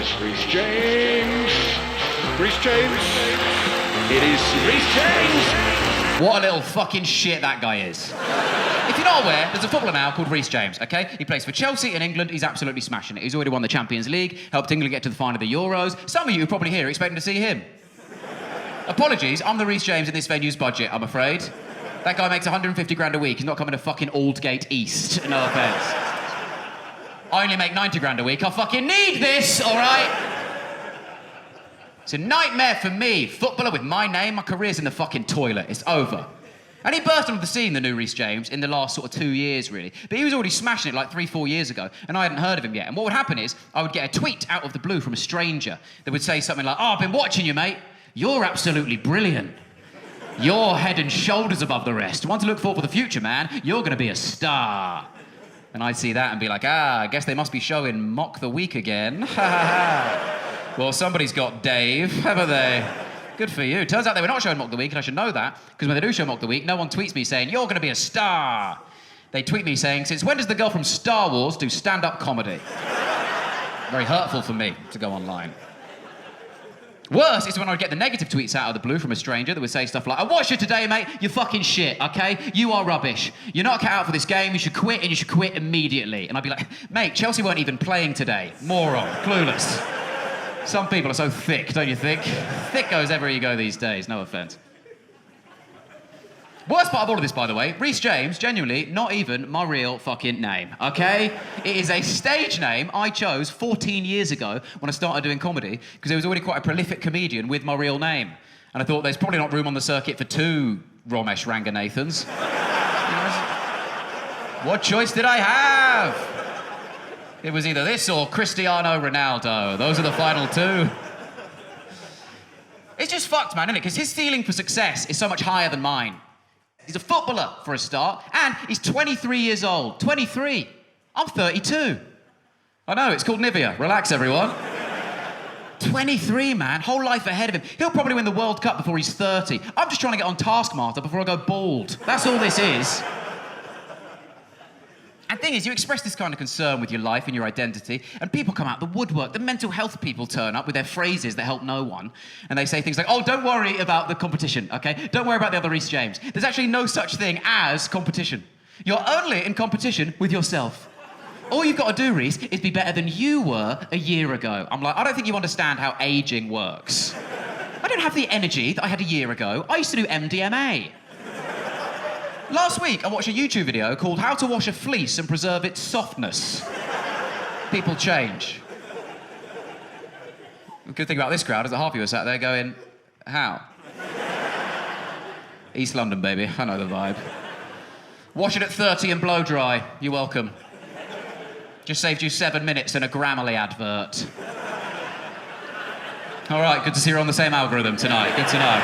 is Rhys James. Rhys James. It is Rhys James. What a little fucking shit that guy is. If you're not aware, there's a footballer now called Reese James, okay? He plays for Chelsea in England. He's absolutely smashing it. He's already won the Champions League, helped England get to the final of the Euros. Some of you are probably here expecting to see him. Apologies, I'm the Reese James in this venue's budget, I'm afraid. That guy makes 150 grand a week. He's not coming to fucking Aldgate East, no offence. I only make 90 grand a week. I fucking need this, all right? It's a nightmare for me. Footballer with my name, my career's in the fucking toilet. It's over. And he burst onto the scene, the new Rhys James, in the last sort of 2 years, really. But he was already smashing it like 3-4 years ago, and I hadn't heard of him yet. And what would happen is, I would get a tweet out of the blue from a stranger that would say something like, "Oh, I've been watching you, mate. You're absolutely brilliant. You're head and shoulders above the rest. One to look for the future, man. You're going to be a star." And I'd see that and be like, I guess they must be showing Mock the Week again. Well, somebody's got Dave, haven't they? Good for you. Turns out they were not showing Mock the Week, and I should know that, because when they do show Mock the Week, no one tweets me saying, "You're going to be a star." They tweet me saying, "Since when does the girl from Star Wars do stand-up comedy?" Very hurtful for me to go online. Worse is when I'd get the negative tweets out of the blue from a stranger that would say stuff like, "I watched you today, mate. You're fucking shit, okay? You are rubbish. You're not cut out for this game. You should quit, and you should quit immediately." And I'd be like, "Mate, Chelsea weren't even playing today. Moron. Clueless." Some people are so thick, don't you think? Thick goes everywhere you go these days, no offence. Worst part of all of this, by the way, Rhys James, genuinely, not even my real fucking name, okay? It is a stage name I chose 14 years ago when I started doing comedy, because I was already quite a prolific comedian with my real name. And I thought there's probably not room on the circuit for two Romesh Ranganathans. What choice did I have? It was either this or Cristiano Ronaldo. Those are the final two. It's just fucked, man, isn't it? Because his ceiling for success is so much higher than mine. He's a footballer, for a start, and he's 23 years old. 23. I'm 32. I know, it's called Nivea. Relax, everyone. 23, man. Whole life ahead of him. He'll probably win the World Cup before he's 30. I'm just trying to get on Taskmaster before I go bald. That's all this is. And the thing is, you express this kind of concern with your life and your identity, and people come out the woodwork. The mental health people turn up with their phrases that help no one, and they say things like, "Oh, don't worry about the competition, okay? Don't worry about the other Reese James. There's actually no such thing as competition. You're only in competition with yourself. All you've got to do, Reese, is be better than you were a year ago." I'm like, I don't think you understand how aging works. I don't have the energy that I had a year ago. I used to do MDMA. Last week, I watched a YouTube video called "How to Wash a Fleece and Preserve Its Softness." People change. The good thing about this crowd is that half of you are sat there going, "How?" East London, baby. I know the vibe. Wash it at 30 and blow dry. You're welcome. Just saved you 7 minutes in a Grammarly advert. All right, good to see you're on the same algorithm tonight. Good to know.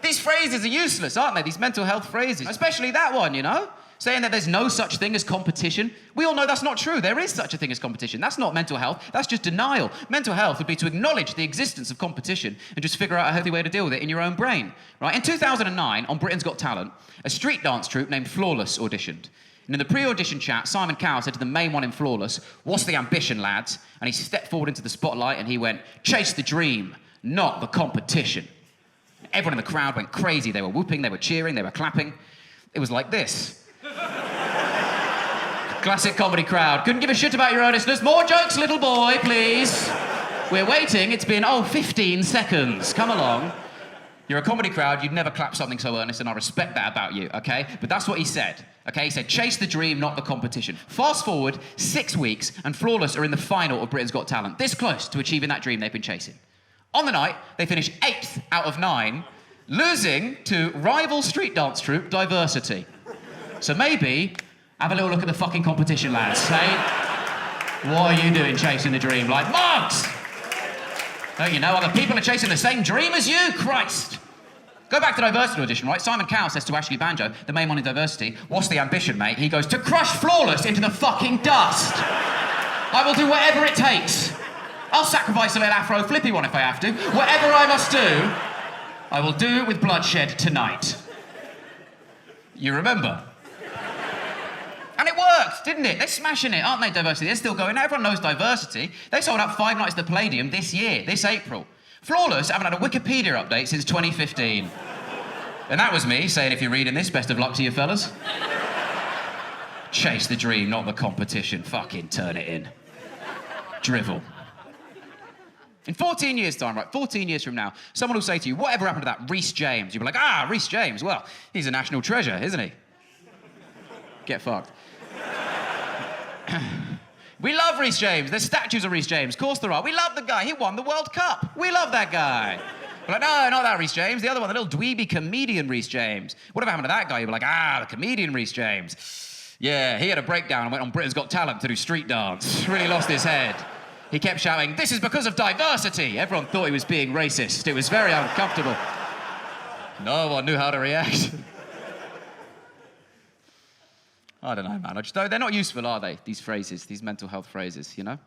These phrases are useless, aren't they? These mental health phrases. Especially that one, you know? Saying that there's no such thing as competition. We all know that's not true. There is such a thing as competition. That's not mental health. That's just denial. Mental health would be to acknowledge the existence of competition and just figure out a healthy way to deal with it in your own brain, right? In 2009, on Britain's Got Talent, a street dance troupe named Flawless auditioned. And in the pre-audition chat, Simon Cowell said to the main one in Flawless, "What's the ambition, lads?" And he stepped forward into the spotlight and he went, "Chase the dream, not the competition." Everyone in the crowd went crazy. They were whooping, they were cheering, they were clapping. It was like this. Classic comedy crowd. Couldn't give a shit about your earnestness. More jokes, little boy, please. We're waiting. It's been, 15 seconds. Come along. You're a comedy crowd. You'd never clap something so earnest, and I respect that about you, okay? But that's what he said, okay? He said, "Chase the dream, not the competition." Fast forward 6 weeks, and Flawless are in the final of Britain's Got Talent. This close to achieving that dream they've been chasing. On the night, they finished 8th out of 9, losing to rival street dance troupe Diversity. So maybe have a little look at the fucking competition, lads, hey? What are you doing chasing the dream? Like, mugs! Don't you know other people are chasing the same dream as you? Christ! Go back to Diversity audition, right? Simon Cowell says to Ashley Banjo, the main one in Diversity, "What's the ambition, mate?" He goes, "To crush Flawless into the fucking dust. I will do whatever it takes. I'll sacrifice a little Afro flippy one if I have to. Whatever I must do, I will do it with bloodshed tonight." You remember? And it worked. worked, didn't it? They're smashing it, aren't they, diversity? They're still going. Everyone knows diversity. They sold out 5 nights at the Palladium this year, this April. Flawless haven't had a Wikipedia update since 2015. And that was me saying, if you're reading this, best of luck to you fellas. Chase the dream, not the competition. Fucking turn it in. Drivel. In 14 years' time, right, 14 years from now, someone will say to you, whatever happened to that Rhys James? You'll be like, Rhys James, well, he's a national treasure, isn't he? Get fucked. We love Rhys James. There's statues of Rhys James. Of course there are. We love the guy. He won the World Cup. We love that guy. We're like, no, not that Rhys James. The other one, the little dweeby comedian Rhys James. Whatever happened to that guy? You'll be like, the comedian Rhys James. Yeah, he had a breakdown and went on Britain's Got Talent to do street dance. Really lost his head. He kept shouting, this is because of diversity. Everyone thought he was being racist. It was very uncomfortable. No one knew how to react. I don't know, man. They're not useful, are they? These phrases, these mental health phrases, you know?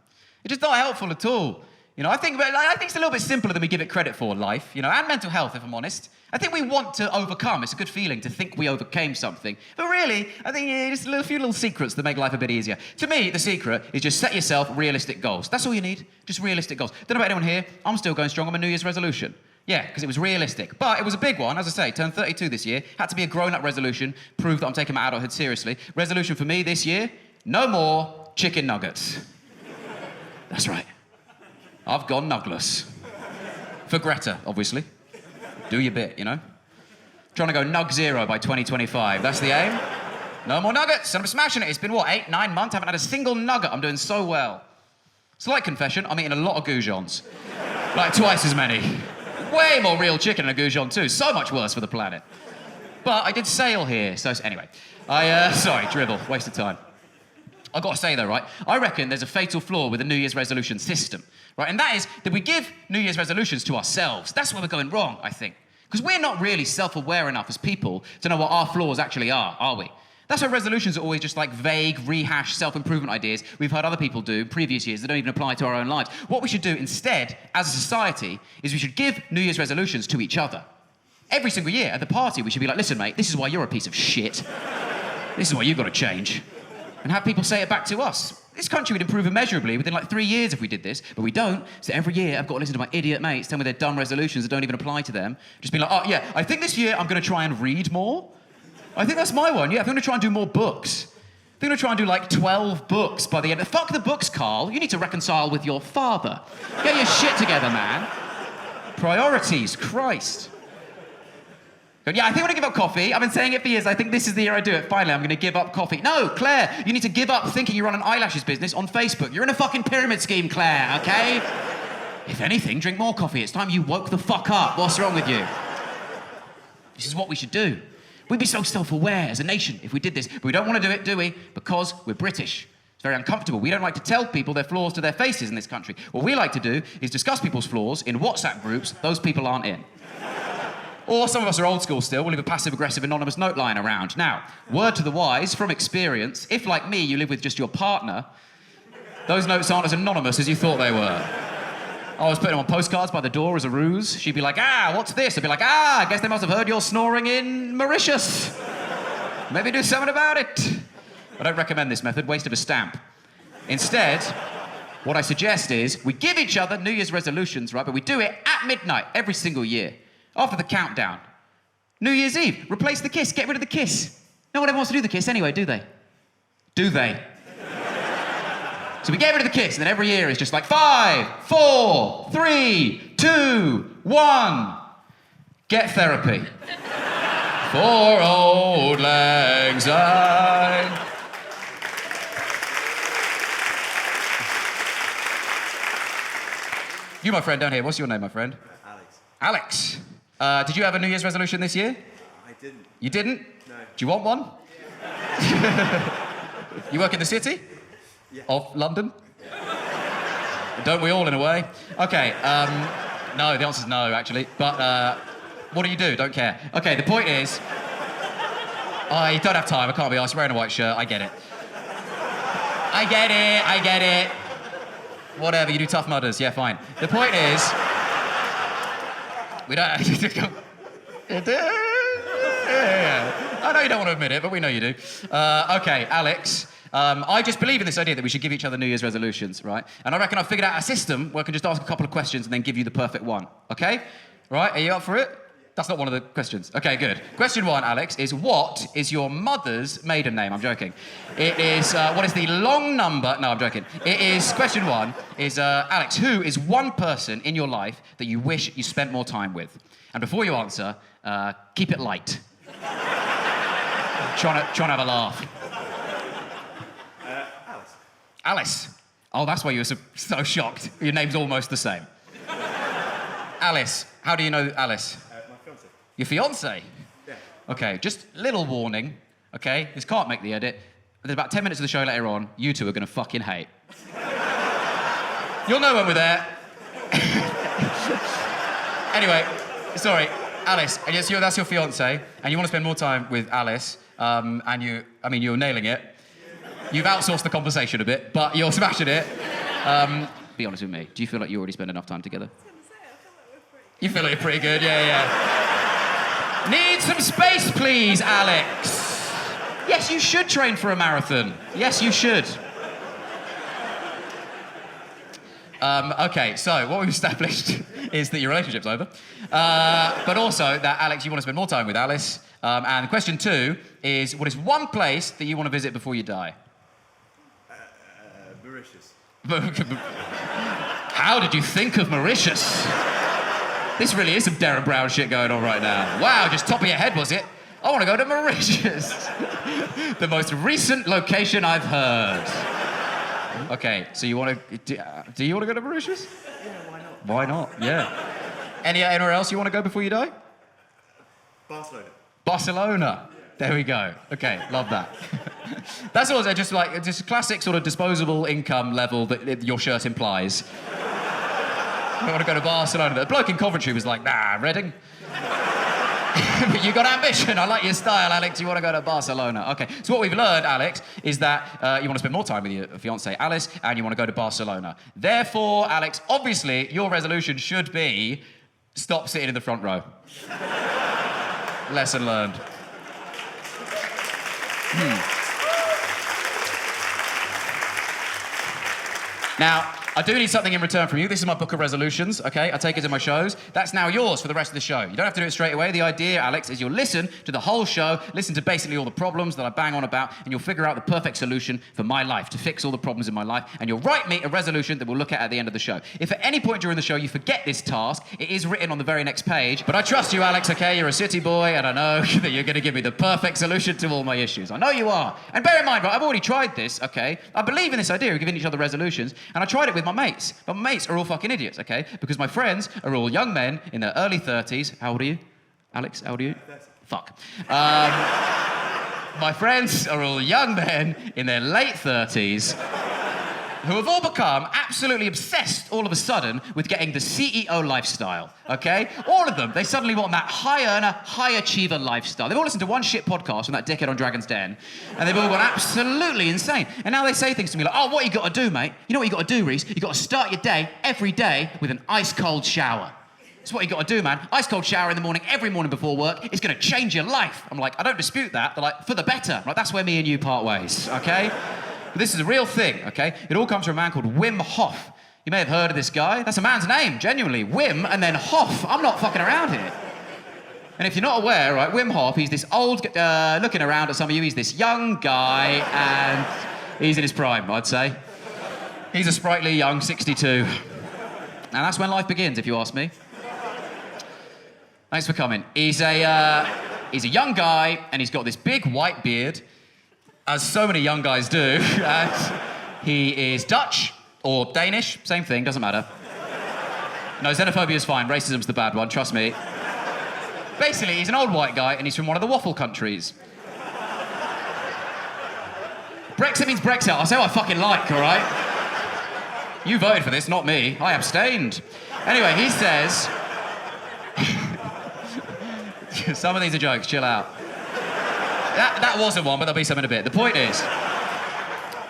It's just not helpful at all. You know, I think it's a little bit simpler than we give it credit for, life, you know, and mental health, if I'm honest. I think we want to overcome. It's a good feeling to think we overcame something. But really, I think it's a few little secrets that make life a bit easier. To me, the secret is just set yourself realistic goals. That's all you need, just realistic goals. Don't know about anyone here, I'm still going strong on my New Year's resolution. Yeah, because it was realistic. But it was a big one, as I say, turned 32 this year. Had to be a grown-up resolution, prove that I'm taking my adulthood seriously. Resolution for me this year, no more chicken nuggets. That's right. I've gone nugless. For Greta, obviously. Do your bit, you know? Trying to go nug zero by 2025. That's the aim. No more nuggets. I'm smashing it. It's been, 8, 9 months? Haven't had a single nugget. I'm doing so well. Slight confession, I'm eating a lot of goujons. Like twice as many. Way more real chicken than a goujon too. So much worse for the planet. But I did sail here, so anyway. Sorry, dribble, waste of time. I've got to say though, right, I reckon there's a fatal flaw with the New Year's resolution system, right? And that is that we give New Year's resolutions to ourselves. That's where we're going wrong, I think. Because we're not really self-aware enough as people to know what our flaws actually are we? That's why resolutions are always just like vague, rehashed self-improvement ideas we've heard other people do in previous years that don't even apply to our own lives. What we should do instead, as a society, is we should give New Year's resolutions to each other. Every single year at the party, we should be like, listen, mate, this is why you're a piece of shit. This is why you've got to change. And have people say it back to us. This country would improve immeasurably within like 3 years if we did this, but we don't. So every year I've got to listen to my idiot mates tell me their dumb resolutions that don't even apply to them. Just being like, I think this year I'm going to try and read more. I think that's my one, yeah. I'm going to try and do more books. I'm going to try and do like 12 books by the end. Fuck the books, Carl. You need to reconcile with your father. Get your shit together, man. Priorities, Christ. Yeah, I think I'm going to give up coffee. I've been saying it for years. I think this is the year I do it. Finally, I'm going to give up coffee. No, Claire, you need to give up thinking you run an eyelashes business on Facebook. You're in a fucking pyramid scheme, Claire, okay? If anything, drink more coffee. It's time you woke the fuck up. What's wrong with you? This is what we should do. We'd be so self-aware as a nation if we did this, but we don't want to do it, do we? Because we're British. It's very uncomfortable. We don't like to tell people their flaws to their faces in this country. What we like to do is discuss people's flaws in WhatsApp groups those people aren't in. Or some of us are old school still, we'll leave a passive-aggressive anonymous note line around. Now, word to the wise, from experience, if, like me, you live with just your partner, those notes aren't as anonymous as you thought they were. I was putting them on postcards by the door as a ruse. She'd be like, what's this? I'd be like, I guess they must have heard you're snoring in Mauritius. Maybe do something about it. I don't recommend this method, waste of a stamp. Instead, what I suggest is we give each other New Year's resolutions, right? But we do it at midnight every single year, after the countdown. New Year's Eve, replace the kiss, get rid of the kiss. No one ever wants to do the kiss anyway, do they? Do they? So we get rid of the kiss, and then every year is just like 5, 4, 3, 2, 1. Get therapy. For old lang syne. You, my friend, down here. What's your name, my friend? Alex. Alex. Did you have a New Year's resolution this year? I didn't. You didn't? No. Do you want one? Yeah. You work in the city? Yeah. Of London? Don't we all, in a way? Okay, no, the answer's no, actually. But what do you do? Don't care. Okay, the point is, I don't have time, I can't be asked, wearing a white shirt, I get it. I get it. Whatever, you do Tough Mudders, yeah, fine. The point is, we don't... I know you don't want to admit it, but we know you do. Okay, Alex, I just believe in this idea that we should give each other New Year's resolutions, right? And I reckon I've figured out a system where I can just ask a couple of questions and then give you the perfect one, okay? Right, are you up for it? That's not one of the questions. Okay, good. Question 1, Alex, is what is your mother's maiden name? I'm joking. It is, what is the long number? No, I'm joking. It is, question 1 is, Alex, who is one person in your life that you wish you spent more time with? And before you answer, keep it light. trying to have a laugh. Alice. Alice. Oh, that's why you were so shocked. Your name's almost the same. Alice. How do you know Alice? My fiance. Your fiance? Yeah. Okay, just little warning, okay? This can't make the edit. There's about 10 minutes of the show later on, you two are gonna fucking hate. You'll know when we're there. Anyway, sorry, Alice, and yes, that's your fiance, and you want to spend more time with Alice, and you're nailing it. You've outsourced the conversation a bit, but you're smashing it. Be honest with me, do you feel like you already spend enough time together? You feel like you're pretty good, yeah. Need some space, please, Alex. Yes, you should train for a marathon. Yes, you should. Okay, so what we've established is that your relationship's over, but also that, Alex, you want to spend more time with Alice. And question 2 is, what is one place that you want to visit before you die? Mauritius. How did you think of Mauritius? This really is some Darren Brown shit going on right now. Wow, just top of your head, was it? I want to go to Mauritius. The most recent location I've heard. Okay, so you want to... Do you want to go to Mauritius? Yeah, why not? Why not? Yeah. Anywhere else you want to go before you die? Barcelona. Barcelona. There we go. Okay, love that. That's also just like just classic sort of disposable income level that your shirt implies. I want to go to Barcelona. The bloke in Coventry was like, nah, Reading. But you got ambition. I like your style, Alex. You want to go to Barcelona. Okay, so what we've learned, Alex, is that you want to spend more time with your fiancée, Alice, and you want to go to Barcelona. Therefore, Alex, obviously, your resolution should be stop sitting in the front row. Lesson learned. Now, I do need something in return from you. This is my book of resolutions, okay? I take it to my shows. That's now yours for the rest of the show. You don't have to do it straight away. The idea, Alex, is you'll listen to the whole show, listen to basically all the problems that I bang on about, and you'll figure out the perfect solution for my life, to fix all the problems in my life, and you'll write me a resolution that we'll look at the end of the show. If at any point during the show you forget this task, it is written on the very next page, but I trust you, Alex, okay? You're a city boy, and I know that you're going to give me the perfect solution to all my issues. I know you are. And bear in mind, right, I've already tried this, okay? I believe in this idea of giving each other resolutions, and I tried it with my mates. But my mates are all fucking idiots, okay? Because my friends are all young men in their early 30s. How old are you? Alex, how old are you? 30. Fuck. My friends are all young men in their late 30s who have all become absolutely obsessed all of a sudden with getting the CEO lifestyle, okay? All of them, they suddenly want that high earner, high achiever lifestyle. They've all listened to one shit podcast from that dickhead on Dragon's Den, and they've all gone absolutely insane. And now they say things to me like, oh, what you got to do, mate? You know what you got to do, Reese? You got to start your day, every day, with an ice-cold shower. That's what you got to do, man. Ice-cold shower in the morning, every morning before work. It's going to change your life. I'm like, I don't dispute that. They're like, for the better. I'm like, that's where me and you part ways, okay? But this is a real thing, okay? It all comes from a man called Wim Hof. You may have heard of this guy. That's a man's name, genuinely. Wim and then Hof. I'm not fucking around here. And if you're not aware, right, Wim Hof, he's this old, looking around at some of you, he's this young guy, and he's in his prime, I'd say. He's a sprightly young 62. And that's when life begins, if you ask me. Thanks for coming. He's a young guy, and he's got this big white beard, as so many young guys do, and he is Dutch or Danish, same thing, doesn't matter. No, xenophobia is fine, racism's the bad one, trust me. Basically, he's an old white guy, and he's from one of the waffle countries. Brexit means Brexit, I'll say what I fucking like, all right? You voted for this, not me. I abstained. Anyway, he says... Some of these are jokes, chill out. That wasn't one, but there'll be some in a bit. The point is,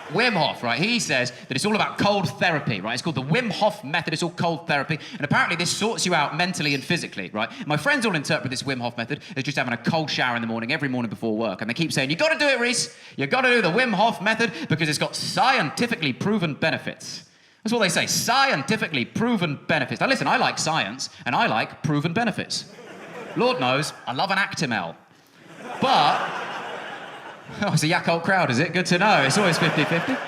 Wim Hof, right? He says that it's all about cold therapy, right? It's called the Wim Hof method. It's all cold therapy. And apparently this sorts you out mentally and physically, right? My friends all interpret this Wim Hof method as just having a cold shower in the morning, every morning before work. And they keep saying, you got to do it, Reese. You got to do the Wim Hof method because it's got scientifically proven benefits. That's what they say, scientifically proven benefits. Now listen, I like science and I like proven benefits. Lord knows, I love an Actimel. But... oh, it's a Yakult crowd, is it? Good to know. It's always 50-50.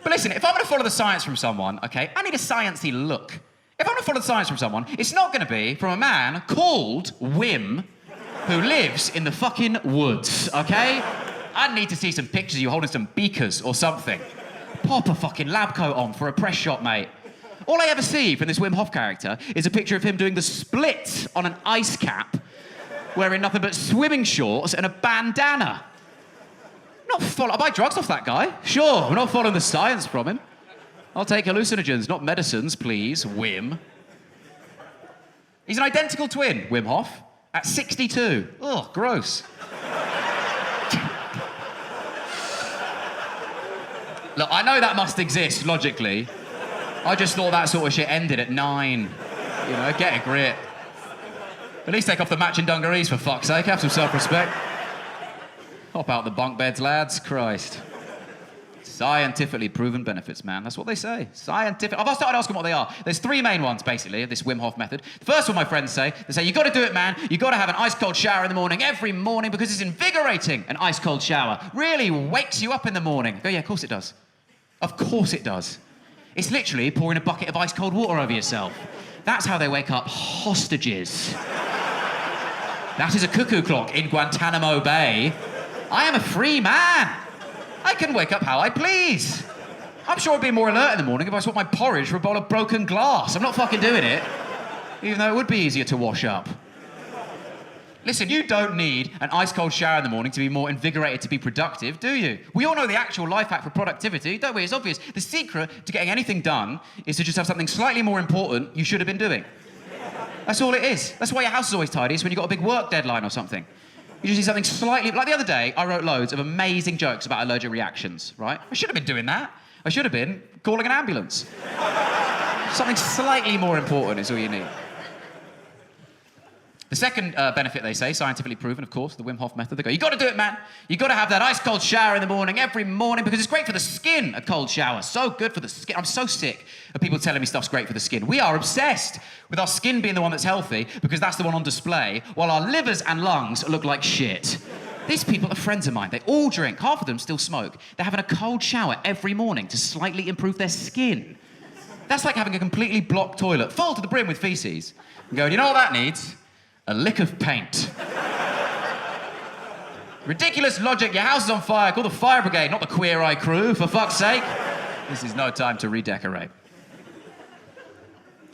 But listen, if I'm going to follow the science from someone, okay, I need a sciencey look. If I'm going to follow the science from someone, it's not going to be from a man called Wim who lives in the fucking woods, okay? I need to see some pictures of you holding some beakers or something. Pop a fucking lab coat on for a press shot, mate. All I ever see from this Wim Hof character is a picture of him doing the split on an ice cap, wearing nothing but swimming shorts and a bandana. I buy drugs off that guy. Sure, we're not following the science from him. I'll take hallucinogens, not medicines, please, Wim. He's an identical twin, Wim Hof, at 62. Ugh, gross. Look, I know that must exist, logically. I just thought that sort of shit ended at 9. You know, get a grip. At least take off the matching dungarees, for fuck's sake. Have some self-respect. Hop out the bunk beds, lads. Christ. Scientifically proven benefits, man. That's what they say. Scientific. I've started asking what they are. There's 3 main ones, basically, of this Wim Hof method. The first one, my friends say, they say, you got to do it, man. You got to have an ice-cold shower in the morning, every morning, because it's invigorating. An ice-cold shower really wakes you up in the morning. I go, yeah, of course it does. Of course it does. It's literally pouring a bucket of ice-cold water over yourself. That's how they wake up hostages. That is a cuckoo clock in Guantanamo Bay. I am a free man. I can wake up how I please. I'm sure I'd be more alert in the morning if I swapped my porridge for a bowl of broken glass. I'm not fucking doing it, even though it would be easier to wash up. Listen, you don't need an ice-cold shower in the morning to be more invigorated to be productive, do you? We all know the actual life hack for productivity, don't we? It's obvious. The secret to getting anything done is to just have something slightly more important you should have been doing. That's all it is. That's why your house is always tidy, is when you've got a big work deadline or something. You just need something slightly... Like the other day, I wrote loads of amazing jokes about allergic reactions, right? I should have been doing that. I should have been calling an ambulance. Something slightly more important is all you need. The second benefit, they say, scientifically proven, of course, the Wim Hof method, they go, you got to do it, man. You got to have that ice-cold shower in the morning, every morning, because it's great for the skin, a cold shower. So good for the skin. I'm so sick of people telling me stuff's great for the skin. We are obsessed with our skin being the one that's healthy, because that's the one on display, while our livers and lungs look like shit. These people are friends of mine. They all drink. Half of them still smoke. They're having a cold shower every morning to slightly improve their skin. That's like having a completely blocked toilet, full to the brim with feces, and going, you know what that needs? A lick of paint. Ridiculous logic, your house is on fire, call the fire brigade, not the Queer Eye crew, for fuck's sake. This is no time to redecorate.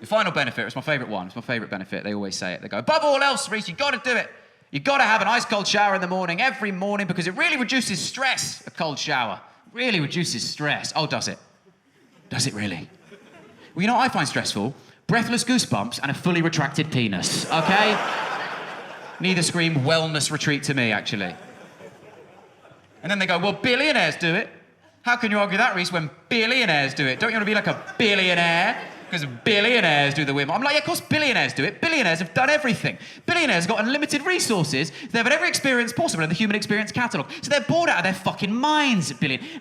The final benefit, it's my favourite one, it's my favourite benefit, they always say it. They go, above all else, Reese, you've got to do it. You've got to have an ice-cold shower in the morning, every morning, because it really reduces stress, a cold shower. Really reduces stress. Oh, does it? Does it really? Well, you know what I find stressful? Breathless goosebumps and a fully retracted penis, okay? Neither scream wellness retreat to me, actually. And then they go, well, billionaires do it. How can you argue that, Reese, when billionaires do it? Don't you want to be like a billionaire? Because billionaires do the Wim Hof. I'm like, yeah, of course billionaires do it. Billionaires have done everything. Billionaires have got unlimited resources. They've had every experience possible in the human experience catalogue. So they're bored out of their fucking minds,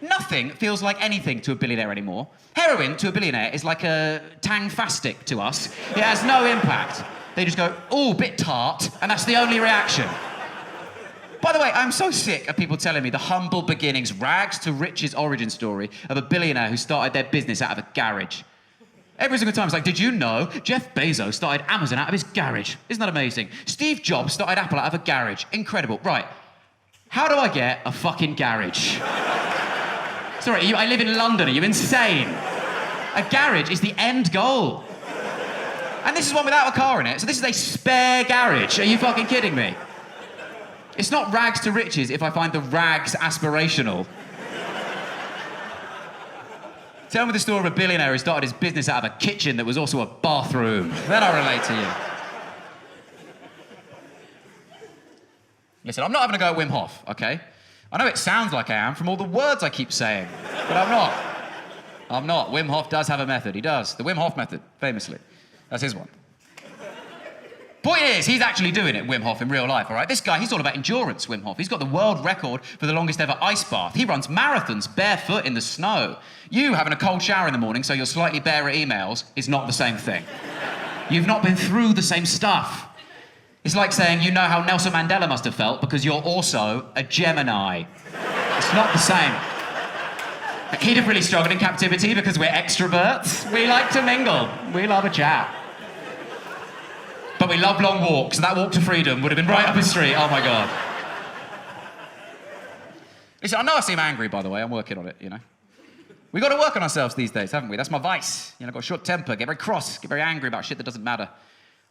Nothing feels like anything to a billionaire anymore. Heroin to a billionaire is like a Tang-fastic to us. It has no impact. They just go, oh, bit tart, and that's the only reaction. By the way, I'm so sick of people telling me the humble beginnings, rags to riches origin story of a billionaire who started their business out of a garage. Every single time it's like, did you know Jeff Bezos started Amazon out of his garage? Isn't that amazing? Steve Jobs started Apple out of a garage. Incredible. Right. How do I get a fucking garage? Sorry, I live in London. Are you insane? A garage is the end goal. And this is one without a car in it, so this is a spare garage. Are you fucking kidding me? It's not rags to riches if I find the rags aspirational. Tell me the story of a billionaire who started his business out of a kitchen that was also a bathroom. Then I'll relate to you. Listen, I'm not having a go at Wim Hof, okay? I know it sounds like I am from all the words I keep saying, but I'm not. I'm not. Wim Hof does have a method. He does. The Wim Hof method, famously. That's his one. Point is, he's actually doing it, Wim Hof, in real life, all right? This guy, he's all about endurance, Wim Hof. He's got the world record for the longest ever ice bath. He runs marathons barefoot in the snow. You having a cold shower in the morning so you're slightly bare at emails is not the same thing. You've not been through the same stuff. It's like saying you know how Nelson Mandela must have felt because you're also a Gemini. It's not the same. He'd have really struggled in captivity because we're extroverts. We like to mingle. We love a chat. But we love long walks, and that walk to freedom would have been right up his street. Oh, my God. Listen, I know I seem angry, by the way. I'm working on it, you know. We've got to work on ourselves these days, haven't we? That's my vice. You know, I've got a short temper, get very cross, get very angry about shit that doesn't matter.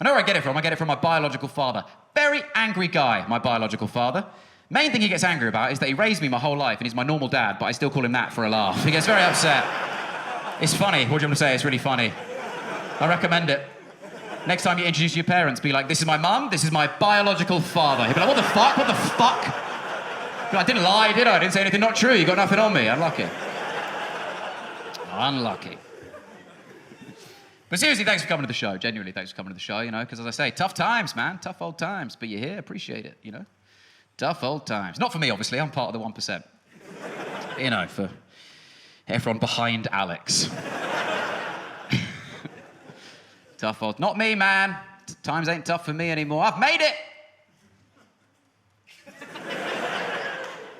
I know where I get it from. I get it from my biological father. Very angry guy, my biological father. Main thing he gets angry about is that he raised me my whole life, and he's my normal dad, but I still call him that for a laugh. He gets very upset. It's funny. What do you want to say? It's really funny. I recommend it. Next time you introduce your parents, be like, this is my mum, this is my biological father. He'll be like, what the fuck? What the fuck? I didn't lie, did I? I didn't say anything not true. You got nothing on me. Unlucky. Unlucky. But seriously, thanks for coming to the show. Genuinely, thanks for coming to the show, you know, because as I say, tough times, man. Tough old times. But you're here, appreciate it, you know. Tough old times. Not for me, obviously. I'm part of the 1%. You know, for everyone behind Alex. Tough old... Not me, man. Times ain't tough for me anymore. I've made it!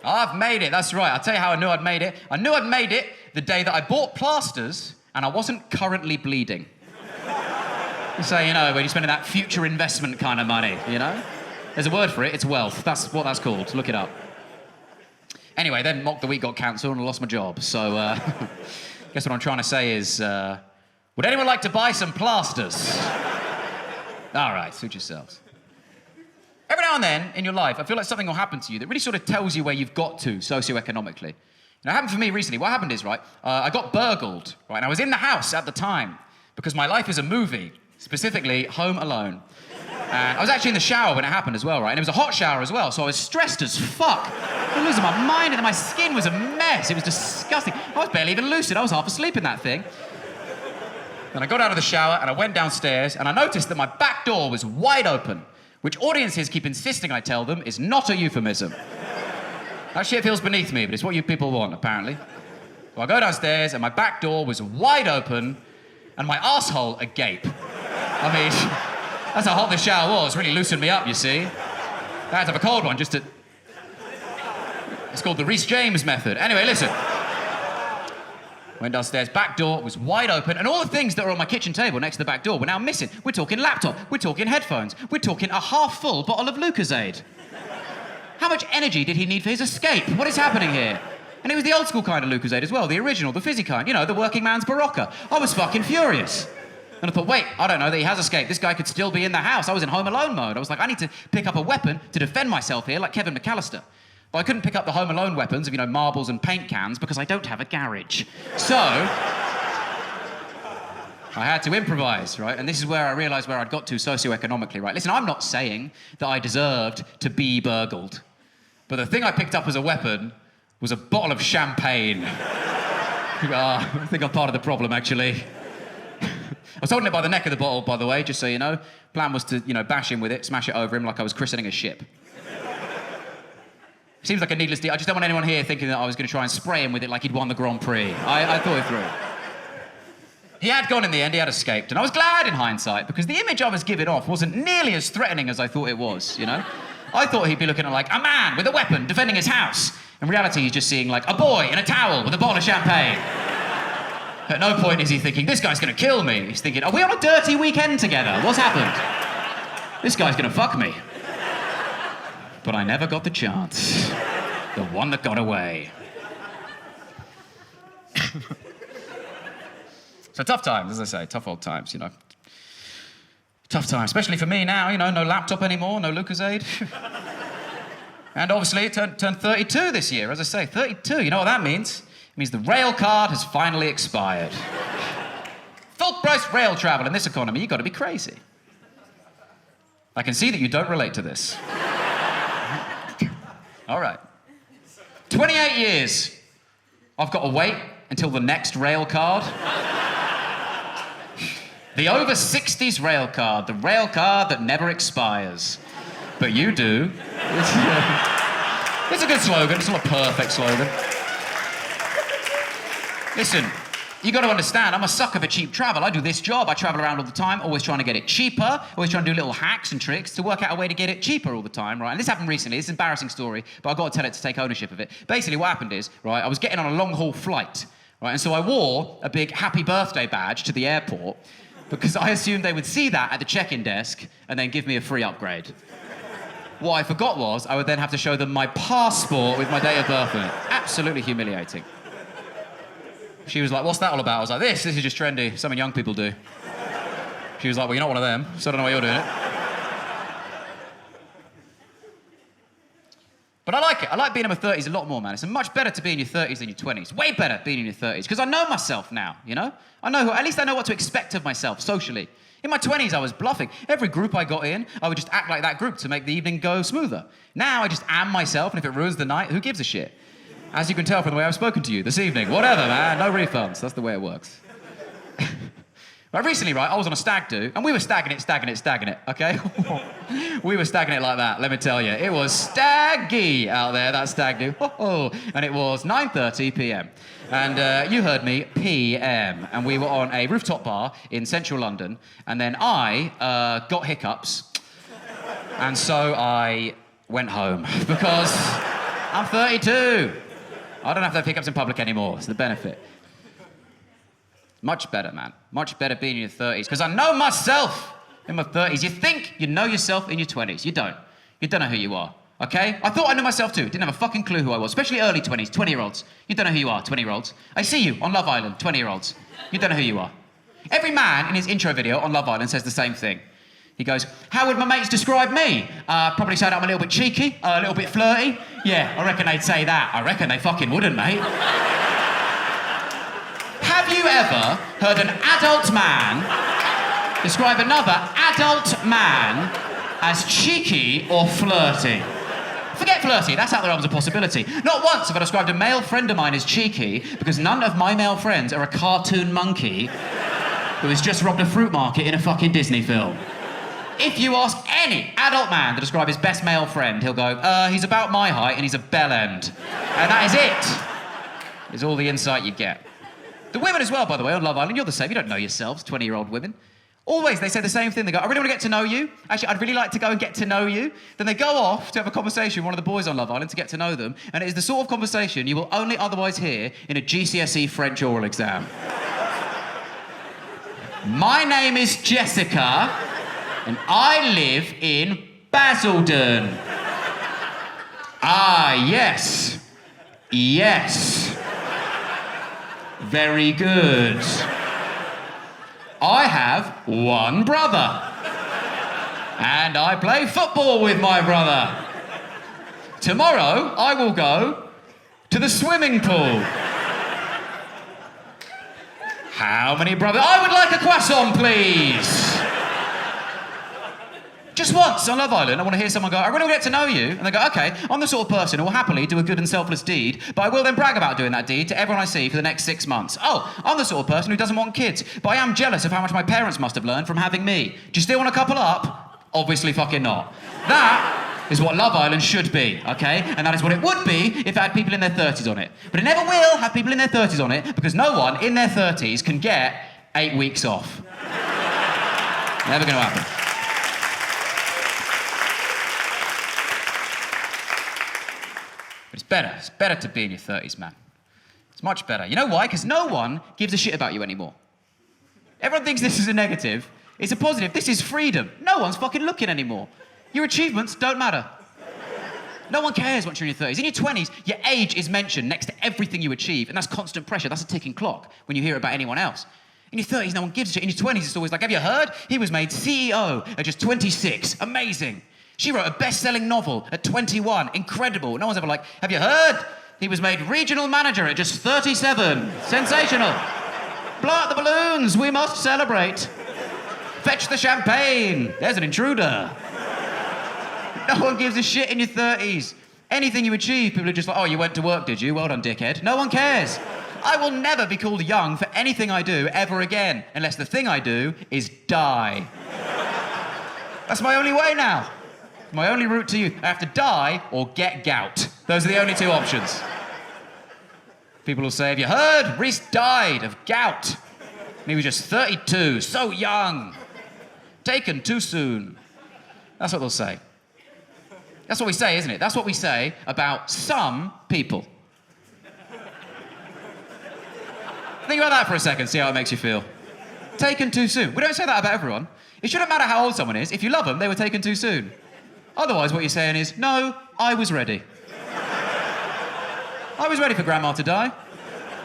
I've made it, that's right. I'll tell you how I knew I'd made it. I knew I'd made it the day that I bought plasters and I wasn't currently bleeding. So, you know, when you're spending that future investment kind of money, you know? There's a word for it, it's wealth. That's what that's called. Look it up. Anyway, then Mock the Week got cancelled and I lost my job. So, guess what I'm trying to say is... would anyone like to buy some plasters? All right, suit yourselves. Every now and then in your life, I feel like something will happen to you that really sort of tells you where you've got to socioeconomically. Now, it happened for me recently. What happened is, right, I got burgled, right, and I was in the house at the time because my life is a movie, specifically Home Alone. And I was actually in the shower when it happened as well, right, and it was a hot shower as well, so I was stressed as fuck. I was losing my mind and my skin was a mess. It was disgusting. I was barely even lucid. I was half asleep in that thing. Then I got out of the shower and I went downstairs and I noticed that my back door was wide open, which audiences keep insisting I tell them is not a euphemism. That shit feels beneath me, but it's what you people want, apparently. So I go downstairs and my back door was wide open and my arsehole agape. I mean, that's how hot this shower was. It really loosened me up, you see. I had to have a cold one just to... It's called the Reese James method. Anyway, listen. Went downstairs, back door was wide open, and all the things that were on my kitchen table next to the back door were now missing. We're talking laptop, we're talking headphones, we're talking a half-full bottle of Lucozade. How much energy did he need for his escape? What is happening here? And it was the old-school kind of Lucozade as well, the original, the fizzy kind, you know, the working man's Barocca. I was fucking furious. And I thought, wait, I don't know that he has escaped. This guy could still be in the house. I was in Home Alone mode. I was like, I need to pick up a weapon to defend myself here, like Kevin McAllister. But I couldn't pick up the Home Alone weapons of, you know, marbles and paint cans because I don't have a garage. So, I had to improvise, right? And this is where I realised where I'd got to socioeconomically, right? Listen, I'm not saying that I deserved to be burgled. But the thing I picked up as a weapon was a bottle of champagne. I think I'm part of the problem, actually. I was holding it by the neck of the bottle, by the way, just so you know. Plan was to, you know, bash him with it, smash it over him like I was christening a ship. Seems like a needless deed. I just don't want anyone here thinking that I was going to try and spray him with it like he'd won the Grand Prix. I thought it through. He had gone in the end, he had escaped, and I was glad in hindsight because the image I was giving off wasn't nearly as threatening as I thought it was, you know? I thought he'd be looking at like a man with a weapon defending his house. In reality, he's just seeing like a boy in a towel with a bottle of champagne. At no point is he thinking, this guy's going to kill me. He's thinking, are we on a dirty weekend together? What's happened? This guy's going to fuck me. But I never got the chance. The one that got away. So tough times, as I say, tough old times, you know. Tough times, especially for me now, you know, no laptop anymore, no Lucozade. And obviously, it turned 32 this year, as I say, 32. You know what that means? It means the rail card has finally expired. Full price rail travel in this economy, you've got to be crazy. I can see that you don't relate to this. All right. 28 years. I've got to wait until the next rail card. The over 60s rail card, the rail card that never expires. But you do. It's a good slogan, it's not a perfect slogan. Listen, you got to understand, I'm a sucker for cheap travel. I do this job, I travel around all the time, always trying to get it cheaper, always trying to do little hacks and tricks to work out a way to get it cheaper all the time, right? And this happened recently, it's an embarrassing story, but I've got to tell it to take ownership of it. Basically, what happened is, right, I was getting on a long-haul flight, right, and so I wore a big happy birthday badge to the airport because I assumed they would see that at the check-in desk and then give me a free upgrade. What I forgot was I would then have to show them my passport with my date of birth in it. Absolutely humiliating. She was like, what's that all about? I was like, this is just trendy. Something young people do. She was like, well, you're not one of them, so I don't know why you're doing it. But I like it. I like being in my 30s a lot more, man. It's much better to be in your 30s than your 20s. Way better being in your 30s, because I know myself now, you know? At least I know what to expect of myself socially. In my 20s, I was bluffing. Every group I got in, I would just act like that group to make the evening go smoother. Now I just am myself, and if it ruins the night, who gives a shit? As you can tell from the way I've spoken to you this evening. Whatever, man. No refunds. That's the way it works. But recently, right, I was on a stag do, and we were stagging it, okay? We were stagging it like that, let me tell you. It was staggy out there, that stag do. And it was 9:30 p.m. And you heard me, PM. And we were on a rooftop bar in central London, and then I got hiccups, and so I went home, because I'm 32. I don't have to have hiccups in public anymore. It's the benefit. Much better, man. Much better being in your 30s. Because I know myself in my 30s. You think you know yourself in your 20s. You don't. You don't know who you are, okay? I thought I knew myself too. Didn't have a fucking clue who I was. Especially early 20s, 20-year-olds. You don't know who you are, 20-year-olds. I see you on Love Island, 20-year-olds. You don't know who you are. Every man in his intro video on Love Island says the same thing. He goes, how would my mates describe me? Probably say that I'm a little bit cheeky, a little bit flirty. Yeah, I reckon they'd say that. I reckon they fucking wouldn't, mate. Have you ever heard an adult man describe another adult man as cheeky or flirty? Forget flirty, that's out the realms of possibility. Not once have I described a male friend of mine as cheeky, because none of my male friends are a cartoon monkey who has just robbed a fruit market in a fucking Disney film. If you ask any adult man to describe his best male friend, he'll go, he's about my height and he's a bell end. And that is it. Is all the insight you get. The women as well, by the way, on Love Island, you're the same. You don't know yourselves, 20-year-old women. Always, they say the same thing. They go, I really want to get to know you. Actually, I'd really like to go and get to know you. Then they go off to have a conversation with one of the boys on Love Island to get to know them. And it is the sort of conversation you will only otherwise hear in a GCSE French oral exam. My name is Jessica, and I live in Basildon. Ah, yes. Yes. Very good. I have one brother. And I play football with my brother. Tomorrow, I will go to the swimming pool. How many brothers? I would like a croissant, please. Just once on Love Island, I want to hear someone go, I really want to get to know you. And they go, okay, I'm the sort of person who will happily do a good and selfless deed, but I will then brag about doing that deed to everyone I see for the next 6 months. Oh, I'm the sort of person who doesn't want kids, but I am jealous of how much my parents must have learned from having me. Do you still want to couple up? Obviously fucking not. That is what Love Island should be, okay? And that is what it would be if it had people in their 30s on it. But it never will have people in their 30s on it, because no one in their 30s can get 8 weeks off. Never gonna happen. It's better to be in your 30s, man. It's much better. You know why? Because no one gives a shit about you anymore. Everyone thinks this is a negative. It's a positive. This is freedom. No one's fucking looking anymore. Your achievements don't matter. No one cares once you're in your 30s. In your 20s, your age is mentioned next to everything you achieve, and that's constant pressure. That's a ticking clock when you hear about anyone else. In your 30s, no one gives a shit. In your 20s, it's always like, have you heard? He was made CEO at just 26. Amazing. She wrote a best-selling novel at 21. Incredible. No one's ever like, have you heard? He was made regional manager at just 37. Sensational. Blow out the balloons. We must celebrate. Fetch the champagne. There's an intruder. No one gives a shit in your 30s. Anything you achieve, people are just like, oh, you went to work, did you? Well done, dickhead. No one cares. I will never be called young for anything I do ever again, unless the thing I do is die. That's my only way now. My only route to youth. I have to die or get gout. Those are the only two options. People will say, have you heard? Rhys died of gout. And he was just 32, so young. Taken too soon. That's what they'll say. That's what we say, isn't it? That's what we say about some people. Think about that for a second, see how it makes you feel. Taken too soon. We don't say that about everyone. It shouldn't matter how old someone is. If you love them, they were taken too soon. Otherwise, what you're saying is, no, I was ready. I was ready for Grandma to die.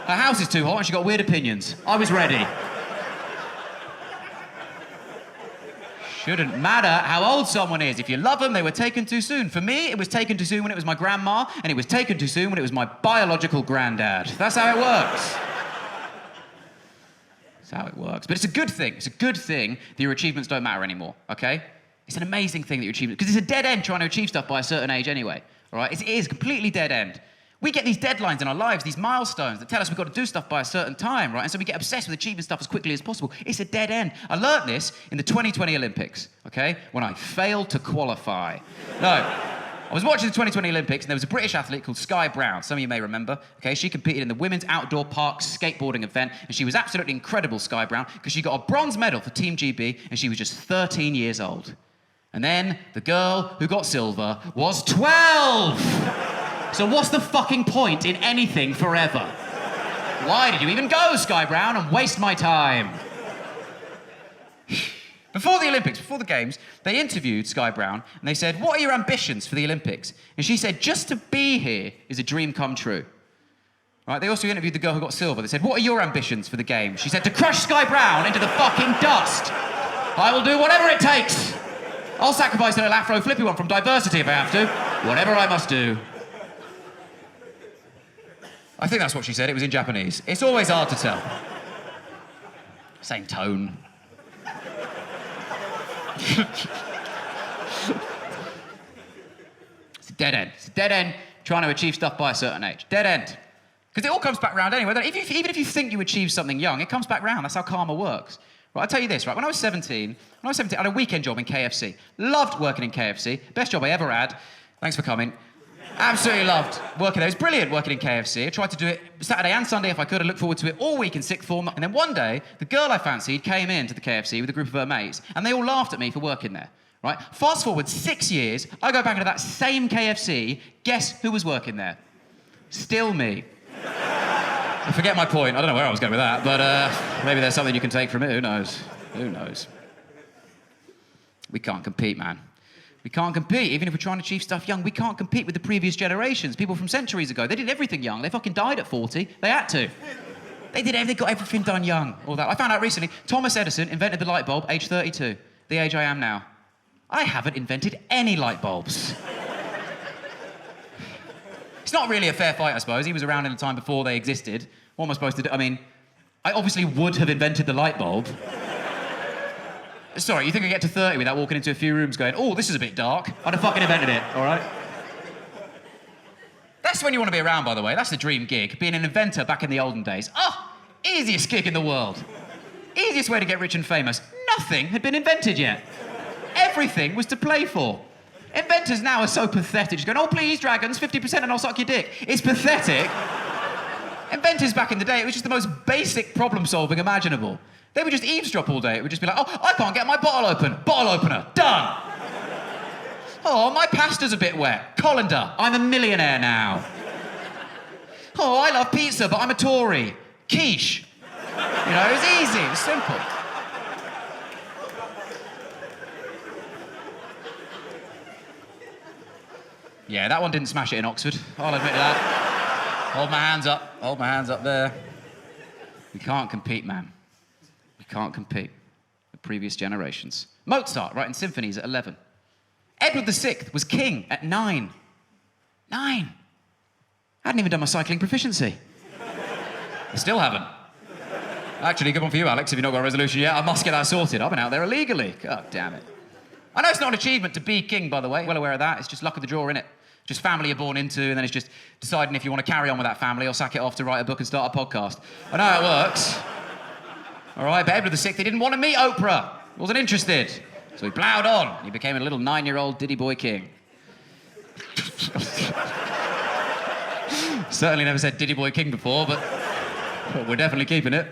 Her house is too hot and she got weird opinions. I was ready. Shouldn't matter how old someone is. If you love them, they were taken too soon. For me, it was taken too soon when it was my grandma, and it was taken too soon when it was my biological granddad. That's how it works. That's how it works. But it's a good thing. It's a good thing that your achievements don't matter anymore, okay? It's an amazing thing that your achievements... Because it's a dead end trying to achieve stuff by a certain age anyway, all right? It is completely dead end. We get these deadlines in our lives, these milestones that tell us we've got to do stuff by a certain time, right? And so we get obsessed with achieving stuff as quickly as possible. It's a dead end. I learnt this in the 2020 Olympics, okay? When I failed to qualify. No, I was watching the 2020 Olympics and there was a British athlete called Sky Brown. Some of you may remember, okay? She competed in the women's outdoor park skateboarding event and she was absolutely incredible, Sky Brown, because she got a bronze medal for Team GB and she was just 13 years old. And then the girl who got silver was 12! So what's the fucking point in anything forever? Why did you even go, Sky Brown, and waste my time? Before the Olympics, before the Games, they interviewed Sky Brown, and they said, what are your ambitions for the Olympics? And she said, just to be here is a dream come true. Right, they also interviewed the girl who got silver. They said, what are your ambitions for the Games? She said, to crush Sky Brown into the fucking dust. I will do whatever it takes. I'll sacrifice a little Afro flippy one from Diversity if I have to. Whatever I must do. I think that's what she said. It was in Japanese. It's always hard to tell. Same tone. It's a dead end. It's a dead end trying to achieve stuff by a certain age. Dead end. Because it all comes back round anyway. Even if you think you achieved something young, it comes back round. That's how karma works. Right, I'll tell you this, right? When I was 17, I had a weekend job in KFC. Loved working in KFC. Best job I ever had. Thanks for coming. Absolutely loved working there. It was brilliant working in KFC. I tried to do it Saturday and Sunday if I could. I looked forward to it all week in sixth form. And then one day, the girl I fancied came in to the KFC with a group of her mates, and they all laughed at me for working there, right? Fast forward 6 years, I go back into that same KFC. Guess who was working there? Still me. I forget my point. I don't know where I was going with that, but maybe there's something you can take from it. Who knows? Who knows? We can't compete, man. We can't compete. Even if we're trying to achieve stuff young, we can't compete with the previous generations. People from centuries ago, they did everything young. They fucking died at 40. They had to. They got everything done young. All that. I found out recently, Thomas Edison invented the light bulb, age 32. The age I am now. I haven't invented any light bulbs. It's not really a fair fight, I suppose. He was around in a time before they existed. What am I supposed to do? I mean, I obviously would have invented the light bulb. Sorry, you think I get to 30 without walking into a few rooms going, oh, this is a bit dark? I'd have fucking invented it, all right? That's when you want to be around, by the way. That's the dream gig. Being an inventor back in the olden days. Oh, easiest gig in the world. Easiest way to get rich and famous. Nothing had been invented yet. Everything was to play for. Inventors now are so pathetic. Just going, oh, please, dragons, 50% and I'll suck your dick. It's pathetic. Inventors back in the day, it was just the most basic problem-solving imaginable. They would just eavesdrop all day. It would just be like, oh, I can't get my bottle open. Bottle opener, done. Oh, my pasta's a bit wet. Colander, I'm a millionaire now. Oh, I love pizza, but I'm a Tory. Quiche. You know, it was easy, it was simple. Yeah, that one didn't smash it in Oxford. I'll admit that. Hold my hands up. Hold my hands up there. We can't compete, man. We can't compete with previous generations. Mozart writing symphonies at 11. Edward VI was king at 9. 9. I hadn't even done my cycling proficiency. I still haven't. Actually, good one for you, Alex, if you've not got a resolution yet. I must get that sorted. I've been out there illegally. God damn it. I know it's not an achievement to be king, by the way. Well aware of that. It's just luck of the draw, innit? Just family you're born into, and then it's just deciding if you want to carry on with that family or sack it off to write a book and start a podcast. I know how it works. All right, but Edward VI, he didn't want to meet Oprah. Wasn't interested. So he ploughed on. He became a little 9-year-old diddy boy king. Certainly never said diddy boy king before, but we're definitely keeping it.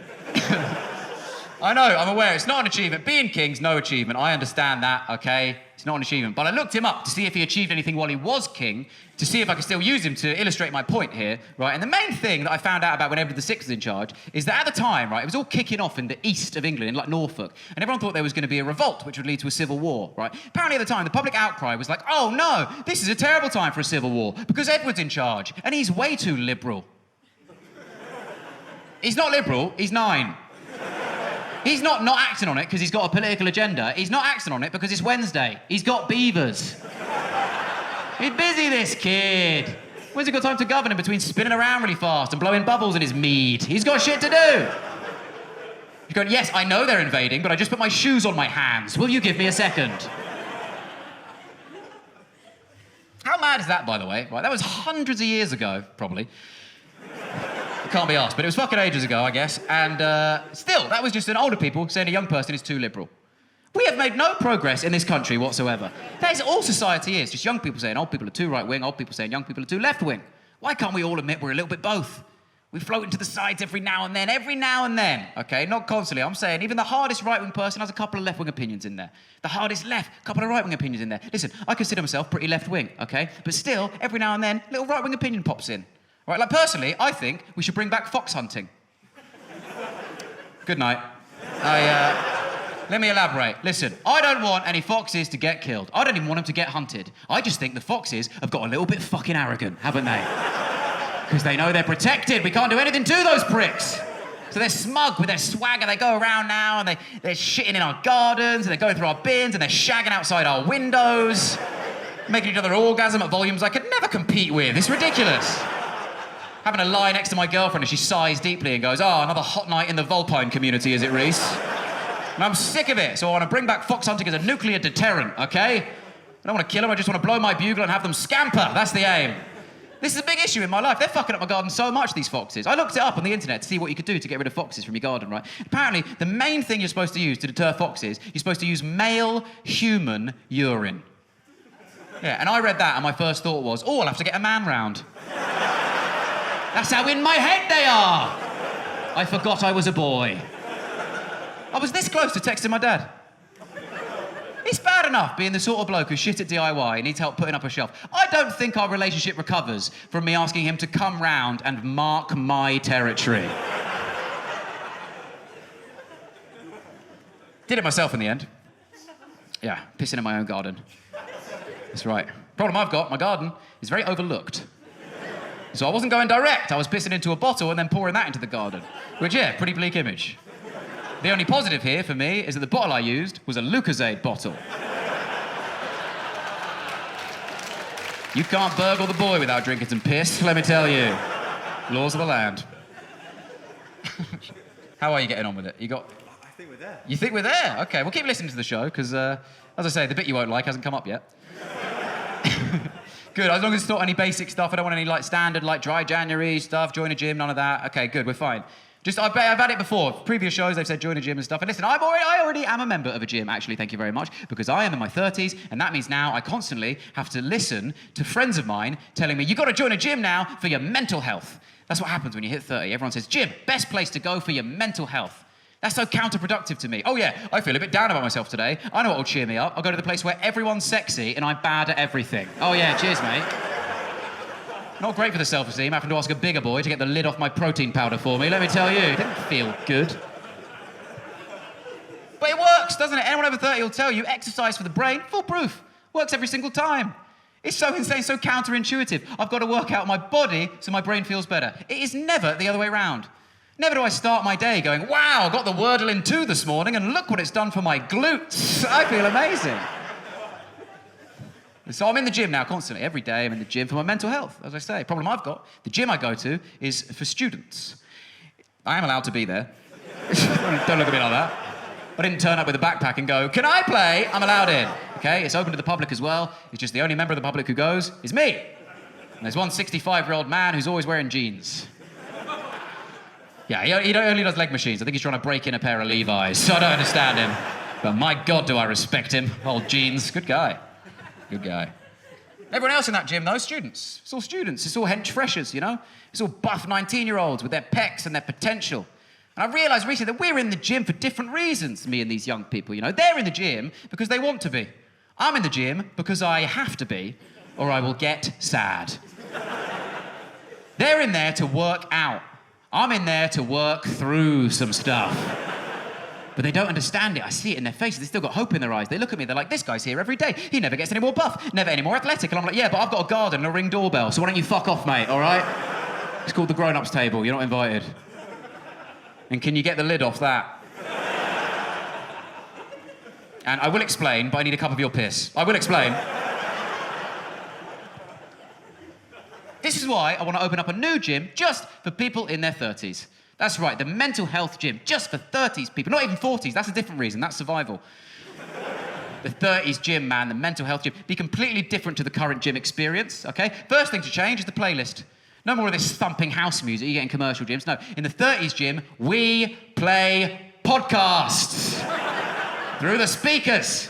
I know, I'm aware, it's not an achievement. Being king's no achievement. I understand that, okay? It's not an achievement. But I looked him up to see if he achieved anything while he was king, to see if I could still use him to illustrate my point here, right? And the main thing that I found out about when Edward VI was in charge is that at the time, right, it was all kicking off in the east of England, in like Norfolk, and everyone thought there was going to be a revolt, which would lead to a civil war, right? Apparently at the time, the public outcry was like, oh no, this is a terrible time for a civil war, because Edward's in charge, and he's way too liberal. He's not liberal, he's 9. He's not acting on it because he's got a political agenda. He's not acting on it because it's Wednesday. He's got beavers. He's busy, this kid. When's he got time to govern in between spinning around really fast and blowing bubbles in his mead? He's got shit to do. He's going, yes, I know they're invading, but I just put my shoes on my hands. Will you give me a second? How mad is that, by the way? Right, that was hundreds of years ago, probably. Can't be asked, but it was fucking ages ago, I guess. And still, that was just an older people saying a young person is too liberal. We have made no progress in this country whatsoever. That is all society is. Just young people saying old people are too right-wing, old people saying young people are too left-wing. Why can't we all admit we're a little bit both? We float into the sides every now and then, okay? Not constantly. I'm saying even the hardest right-wing person has a couple of left-wing opinions in there. The hardest left, a couple of right-wing opinions in there. Listen, I consider myself pretty left-wing, okay? But still, every now and then, a little right-wing opinion pops in. Right, like personally, I think we should bring back fox hunting. Good night. Let me elaborate. Listen, I don't want any foxes to get killed. I don't even want them to get hunted. I just think the foxes have got a little bit fucking arrogant, haven't they? Because they know they're protected. We can't do anything to those pricks. So they're smug with their swagger. They go around now and they're shitting in our gardens and they're going through our bins and they're shagging outside our windows, making each other orgasm at volumes I could never compete with. It's ridiculous. Having to lie next to my girlfriend and she sighs deeply and goes, oh, another hot night in the Vulpine community, is it, Reese? And I'm sick of it, so I want to bring back fox hunting as a nuclear deterrent, okay? I don't want to kill them, I just want to blow my bugle and have them scamper. That's the aim. This is a big issue in my life. They're fucking up my garden so much, these foxes. I looked it up on the internet to see what you could do to get rid of foxes from your garden, right? Apparently, the main thing you're supposed to use to deter foxes, you're supposed to use male human urine. Yeah, and I read that and my first thought was, oh, I'll have to get a man round. That's how in my head they are. I forgot I was a boy. I was this close to texting my dad. It's bad enough being the sort of bloke who's shit at DIY and needs help putting up a shelf. I don't think our relationship recovers from me asking him to come round and mark my territory. Did it myself in the end. Yeah, pissing in my own garden. That's right. Problem I've got, my garden is very overlooked. So I wasn't going direct, I was pissing into a bottle and then pouring that into the garden. Which, yeah, pretty bleak image. The only positive here for me is that the bottle I used was a Lucozade bottle. You can't burgle the boy without drinking some piss, let me tell you. Laws of the land. How are you getting on with it? I think we're there. You think we're there? Okay, well keep listening to the show, because, as I say, the bit you won't like hasn't come up yet. Good, as long as it's not any basic stuff. I don't want any like standard like dry January stuff, join a gym, none of that. Okay, good, we're fine. I've had it before. Previous shows, they've said join a gym and stuff. And listen, I already am a member of a gym, actually, thank you very much, because I am in my 30s, and that means now I constantly have to listen to friends of mine telling me, you've got to join a gym now for your mental health. That's what happens when you hit 30. Everyone says, gym, best place to go for your mental health. That's so counterproductive to me. Oh yeah, I feel a bit down about myself today. I know what will cheer me up. I'll go to the place where everyone's sexy and I'm bad at everything. Oh yeah, cheers, mate. Not great for the self-esteem, having to ask a bigger boy to get the lid off my protein powder for me, let me tell you. It didn't feel good. But it works, doesn't it? Anyone over 30 will tell you, exercise for the brain, foolproof. Works every single time. It's so insane, so counterintuitive. I've got to work out my body so my brain feels better. It is never the other way around. Never do I start my day going, wow, I got the Wordle in 2 this morning and look what it's done for my glutes. I feel amazing. So I'm in the gym now constantly. Every day I'm in the gym for my mental health, as I say. Problem I've got, the gym I go to is for students. I am allowed to be there. Don't look at me like that. I didn't turn up with a backpack and go, can I play? I'm allowed in. Okay, it's open to the public as well. It's just the only member of the public who goes is me. And there's one 65-year-old man who's always wearing jeans. Yeah, he only does leg machines. I think he's trying to break in a pair of Levi's, so I don't understand him. But my God, do I respect him. Old jeans. Good guy. Good guy. Everyone else in that gym, though, students. It's all students. It's all hench freshers, you know? It's all buff 19-year-olds with their pecs and their potential. And I realised recently that we're in the gym for different reasons, me and these young people, you know? They're in the gym because they want to be. I'm in the gym because I have to be, or I will get sad. They're in there to work out. I'm in there to work through some stuff. But they don't understand it. I see it in their faces. They still got hope in their eyes. They look at me, they're like, this guy's here every day. He never gets any more buff, never any more athletic. And I'm like, yeah, but I've got a garden and a Ring doorbell, so why don't you fuck off, mate, all right? It's called the grown-ups table. You're not invited. And can you get the lid off that? And I will explain, but I need a cup of your piss. I will explain. This is why I want to open up a new gym just for people in their 30s. That's right, the mental health gym, just for 30s people. Not even 40s, that's a different reason, that's survival. The 30s gym, man, the mental health gym. Be completely different to the current gym experience, okay? First thing to change is the playlist. No more of this thumping house music you get in commercial gyms. No, in the 30s gym, we play podcasts. Through the speakers.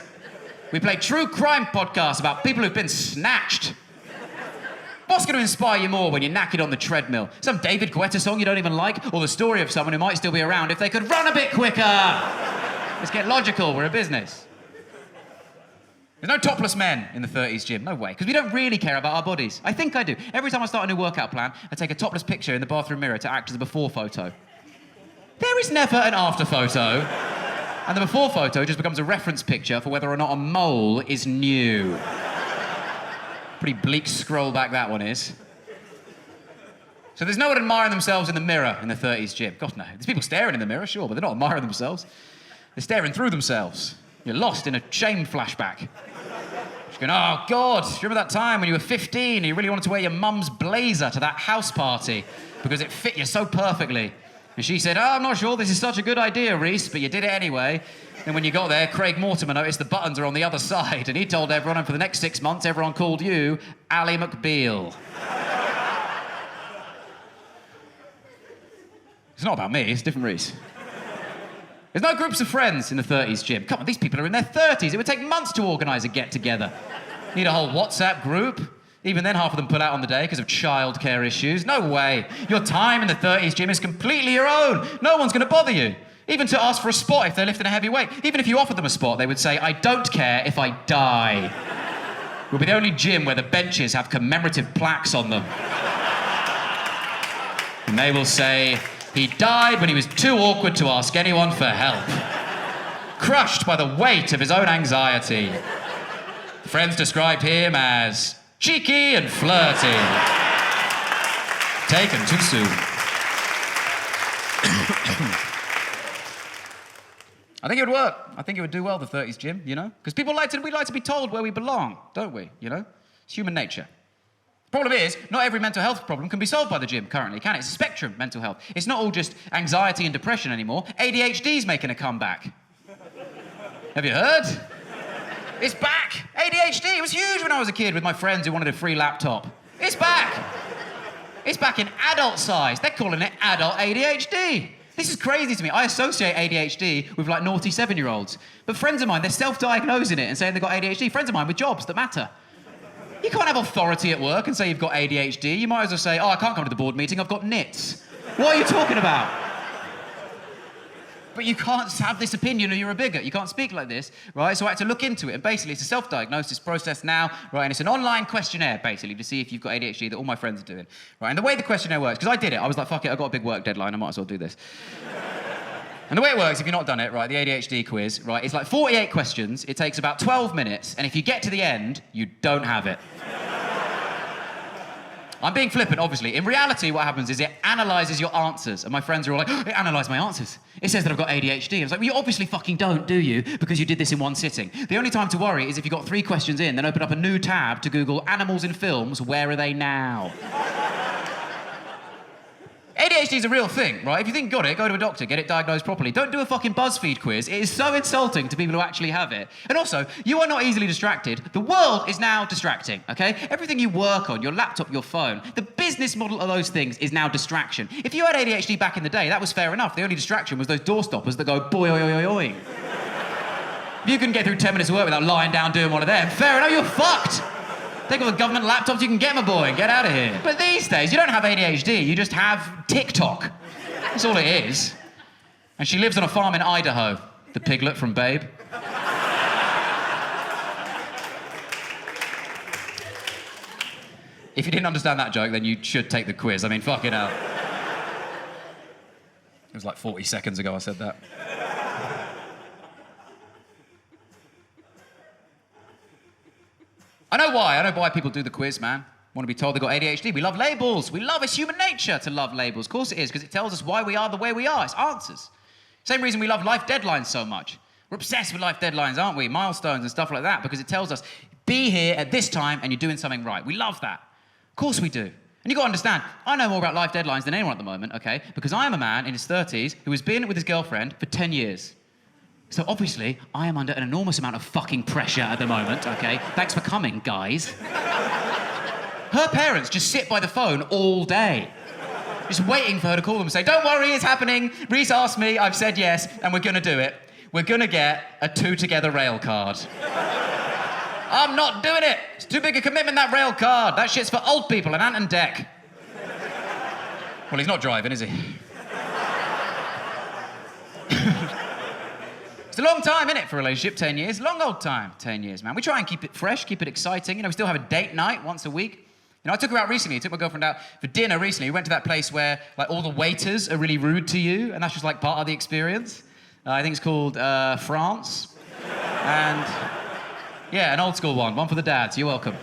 We play true crime podcasts about people who've been snatched. What's going to inspire you more when you're knackered on the treadmill? Some David Guetta song you don't even like, or the story of someone who might still be around if they could run a bit quicker? Let's get logical, we're a business. There's no topless men in the 30s gym, no way, because we don't really care about our bodies. I think I do. Every time I start a new workout plan, I take a topless picture in the bathroom mirror to act as a before photo. There is never an after photo, and the before photo just becomes a reference picture for whether or not a mole is new. Pretty bleak scroll back that one is. So there's no one admiring themselves in the mirror in the 30s gym. God, no. There's people staring in the mirror, sure, but they're not admiring themselves. They're staring through themselves. You're lost in a shame flashback. Just going, oh, God, do you remember that time when you were 15 and you really wanted to wear your mum's blazer to that house party because it fit you so perfectly? And she said, oh, I'm not sure this is such a good idea, Reese, but you did it anyway. And when you got there, Craig Mortimer noticed the buttons are on the other side, and he told everyone, and for the next 6 months, everyone called you Ally McBeal. It's not about me, it's different Reese. There's no groups of friends in the 30s gym. Come on, these people are in their 30s. It would take months to organise a get-together. Need a whole WhatsApp group. Even then, half of them pull out on the day because of childcare issues. No way. Your time in the 30s gym is completely your own. No one's going to bother you. Even to ask for a spot if they're lifting a heavy weight. Even if you offered them a spot, they would say, I don't care if I die. We'll be the only gym where the benches have commemorative plaques on them. And they will say, he died when he was too awkward to ask anyone for help. Crushed by the weight of his own anxiety. Friends describe him as cheeky and flirty. Taken too soon. I think it would work. I think it would do well, the 30s gym, you know? Because we like to be told where we belong, don't we, you know? It's human nature. Problem is, not every mental health problem can be solved by the gym currently, can it? It's a spectrum, mental health. It's not all just anxiety and depression anymore. ADHD's making a comeback. Have you heard? It's back. ADHD, it was huge when I was a kid with my friends who wanted a free laptop. It's back. It's back in adult size. They're calling it adult ADHD. This is crazy to me. I associate ADHD with like naughty 7-year-olds. But friends of mine, they're self-diagnosing it and saying they've got ADHD. Friends of mine with jobs that matter. You can't have authority at work and say you've got ADHD. You might as well say, oh, I can't come to the board meeting, I've got nits. What are you talking about? But you can't have this opinion or you're a bigot. You can't speak like this, right? So I had to look into it. And basically, it's a self-diagnosis process now, right? And it's an online questionnaire, basically, to see if you've got ADHD that all my friends are doing, right? And the way the questionnaire works, because I did it, I was like, fuck it, I've got a big work deadline, I might as well do this. And the way it works, if you've not done it, right, the ADHD quiz, right, it's like 48 questions, it takes about 12 minutes, and if you get to the end, you don't have it. I'm being flippant, obviously. In reality, what happens is it analyses your answers. And my friends are all like, oh, it analysed my answers. It says that I've got ADHD. I was like, well, you obviously fucking don't, do you? Because you did this in one sitting. The only time to worry is if you got 3 questions in, then open up a new tab to Google animals in films, where are they now? ADHD is a real thing, right? If you think you got it, go to a doctor, get it diagnosed properly. Don't do a fucking BuzzFeed quiz. It is so insulting to people who actually have it. And also, you are not easily distracted. The world is now distracting, okay? Everything you work on, your laptop, your phone, the business model of those things is now distraction. If you had ADHD back in the day, that was fair enough. The only distraction was those door stoppers that go boy, oi, oi, oi, oi. If you couldn't get through 10 minutes of work without lying down doing one of them, fair enough, you're fucked. Take all the government laptops you can get, my boy, and get out of here. But these days, you don't have ADHD, you just have TikTok. That's all it is. And she lives on a farm in Idaho, the piglet from Babe. If you didn't understand that joke, then you should take the quiz. I mean, fucking hell. It was like 40 seconds ago I said that. I know why people do the quiz, man. Want to be told they've got ADHD. We love labels. It's human nature to love labels. Of course it is, because it tells us why we are the way we are. It's answers. Same reason we love life deadlines so much. We're obsessed with life deadlines, aren't we? Milestones and stuff like that, because it tells us, be here at this time and you're doing something right. We love that. Of course we do. And you've got to understand, I know more about life deadlines than anyone at the moment, okay? Because I am a man in his 30s who has been with his girlfriend for 10 years. So obviously, I am under an enormous amount of fucking pressure at the moment, okay? Thanks for coming, guys. Her parents just sit by the phone all day, just waiting for her to call them and say, don't worry, it's happening. Rhys asked me, I've said yes, and we're gonna do it. We're gonna get a 2-together rail card. I'm not doing it. It's too big a commitment, that rail card. That shit's for old people and Ant and Dec. Well, he's not driving, is he? It's a long time, innit, for a relationship, 10 years. Long old time, 10 years, man. We try and keep it fresh, keep it exciting. You know, we still have a date night once a week. You know, I took her out recently. I took my girlfriend out for dinner recently. We went to that place where, like, all the waiters are really rude to you, and that's just, like, part of the experience. I think it's called France. And, yeah, an old school one for the dads. You're welcome.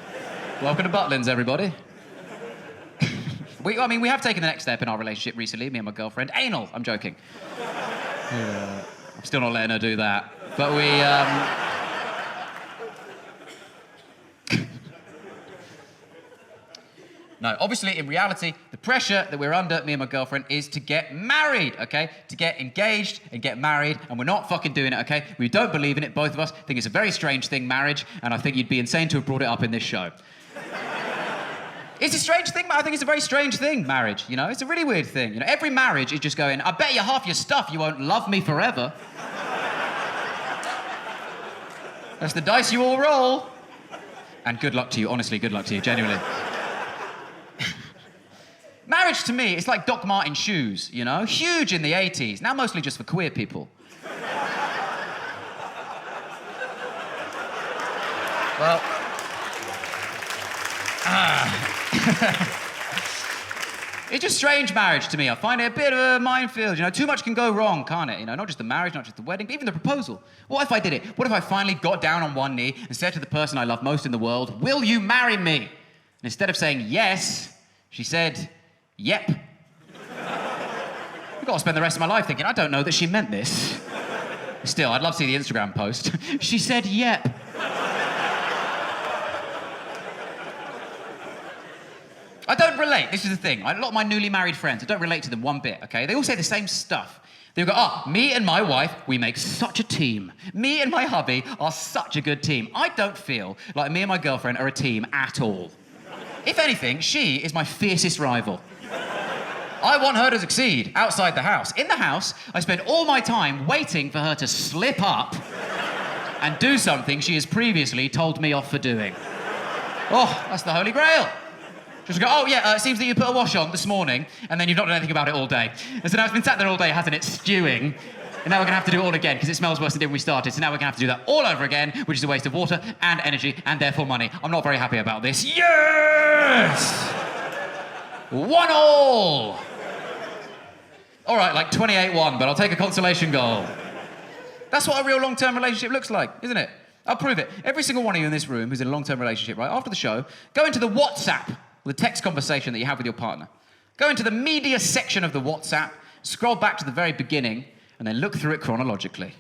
Welcome to Butlins, everybody. We have taken the next step in our relationship recently, me and my girlfriend. Anal, I'm joking. I'm still not letting her do that. But No, obviously, in reality, the pressure that we're under, me and my girlfriend, is to get married, okay? To get engaged and get married, and we're not fucking doing it, okay? We don't believe in it, both of us. Think it's a very strange thing, marriage, and I think you'd be insane to have brought it up in this show. It's a strange thing, I think it's a very strange thing, marriage, you know? It's a really weird thing. You know, every marriage is just going, I bet you half your stuff you won't love me forever. That's the dice you all roll. And good luck to you, honestly, good luck to you, genuinely. Marriage, to me, it's like Doc Martens shoes, you know? Huge in the 80s, now mostly just for queer people. Well... It's just strange, marriage, to me. I find it a bit of a minefield, you know? Too much can go wrong, can't it? You know, not just the marriage, not just the wedding, but even the proposal. What if I did it? What if I finally got down on one knee and said to the person I love most in the world, will you marry me? And instead of saying yes, she said, yep. I've got to spend the rest of my life thinking, I don't know that she meant this. Still, I'd love to see the Instagram post. She said yep. I don't relate, this is the thing. A lot of my newly married friends, I don't relate to them one bit, okay? They all say the same stuff. They go, me and my wife, we make such a team. Me and my hubby are such a good team. I don't feel like me and my girlfriend are a team at all. If anything, she is my fiercest rival. I want her to succeed outside the house. In the house, I spend all my time waiting for her to slip up and do something she has previously told me off for doing. Oh, that's the holy grail. Just go, it seems that you put a wash on this morning and then you've not done anything about it all day. And so now it's been sat there all day, hasn't it, stewing. And now we're going to have to do it all again because it smells worse than it did when we started. So now we're going to have to do that all over again, which is a waste of water and energy and therefore money. I'm not very happy about this. Yes! 1-1! All right, like 28-1, but I'll take a consolation goal. That's what a real long-term relationship looks like, isn't it? I'll prove it. Every single one of you in this room who's in a long-term relationship, right, after the show, go into the WhatsApp, the text conversation that you have with your partner. Go into the media section of the WhatsApp, scroll back to the very beginning, and then look through it chronologically.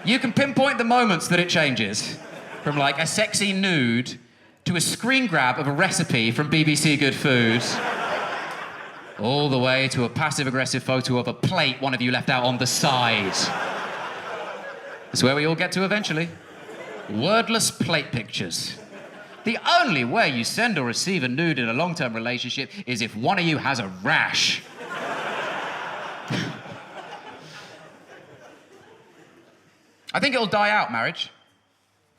You can pinpoint the moments that it changes, from like a sexy nude to a screen grab of a recipe from BBC Good Food. all the way to a passive-aggressive photo of a plate one of you left out on the side. That's where we all get to eventually. Wordless plate pictures. The only way you send or receive a nude in a long-term relationship is if one of you has a rash. I think it'll die out, marriage.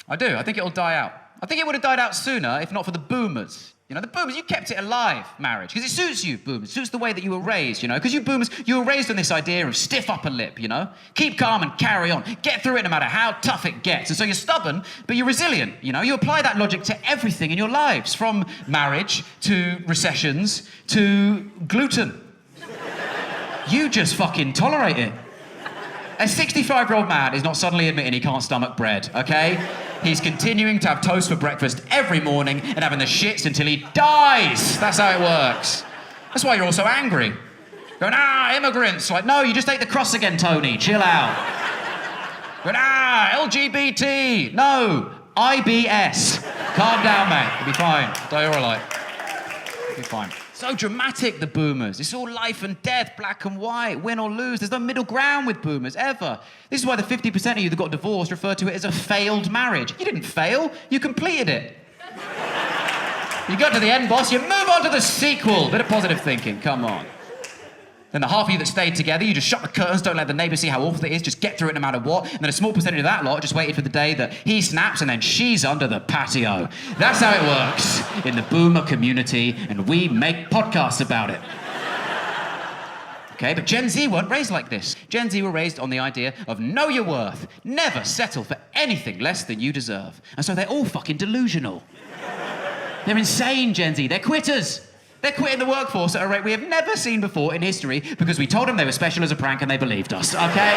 I do. I think it'll die out. I think it would have died out sooner if not for the boomers. You know, the boomers, you kept it alive, marriage, because it suits you, boomers. It suits the way that you were raised, you know, because you boomers, you were raised on this idea of stiff upper lip, you know? Keep calm and carry on. Get through it no matter how tough it gets. And so you're stubborn, but you're resilient, you know? You apply that logic to everything in your lives, from marriage to recessions to gluten. You just fucking tolerate it. A 65-year-old man is not suddenly admitting he can't stomach bread, okay? He's continuing to have toast for breakfast every morning and having the shits until he dies. That's how it works. That's why you're all so angry. Going, immigrants. Like, no, you just ate the cross again, Tony. Chill out. Going, LGBT. No, IBS. Calm down, mate. You'll be fine. Diorolite. You'll be fine. So dramatic, the boomers. It's all life and death, black and white, win or lose. There's no middle ground with boomers, ever. This is why the 50% of you that got divorced refer to it as a failed marriage. You didn't fail, you completed it. You got to the end, boss, you move on to the sequel. Bit of positive thinking, come on. Then the half of you that stayed together, you just shut the curtains, don't let the neighbours see how awful it is, just get through it no matter what. And then a small percentage of that lot just waited for the day that he snaps and then she's under the patio. That's how it works in the boomer community, and we make podcasts about it. Okay, but Gen Z weren't raised like this. Gen Z were raised on the idea of know your worth, never settle for anything less than you deserve. And so they're all fucking delusional. They're insane, Gen Z, they're quitters. They're quitting the workforce at a rate we have never seen before in history because we told them they were special as a prank and they believed us, okay?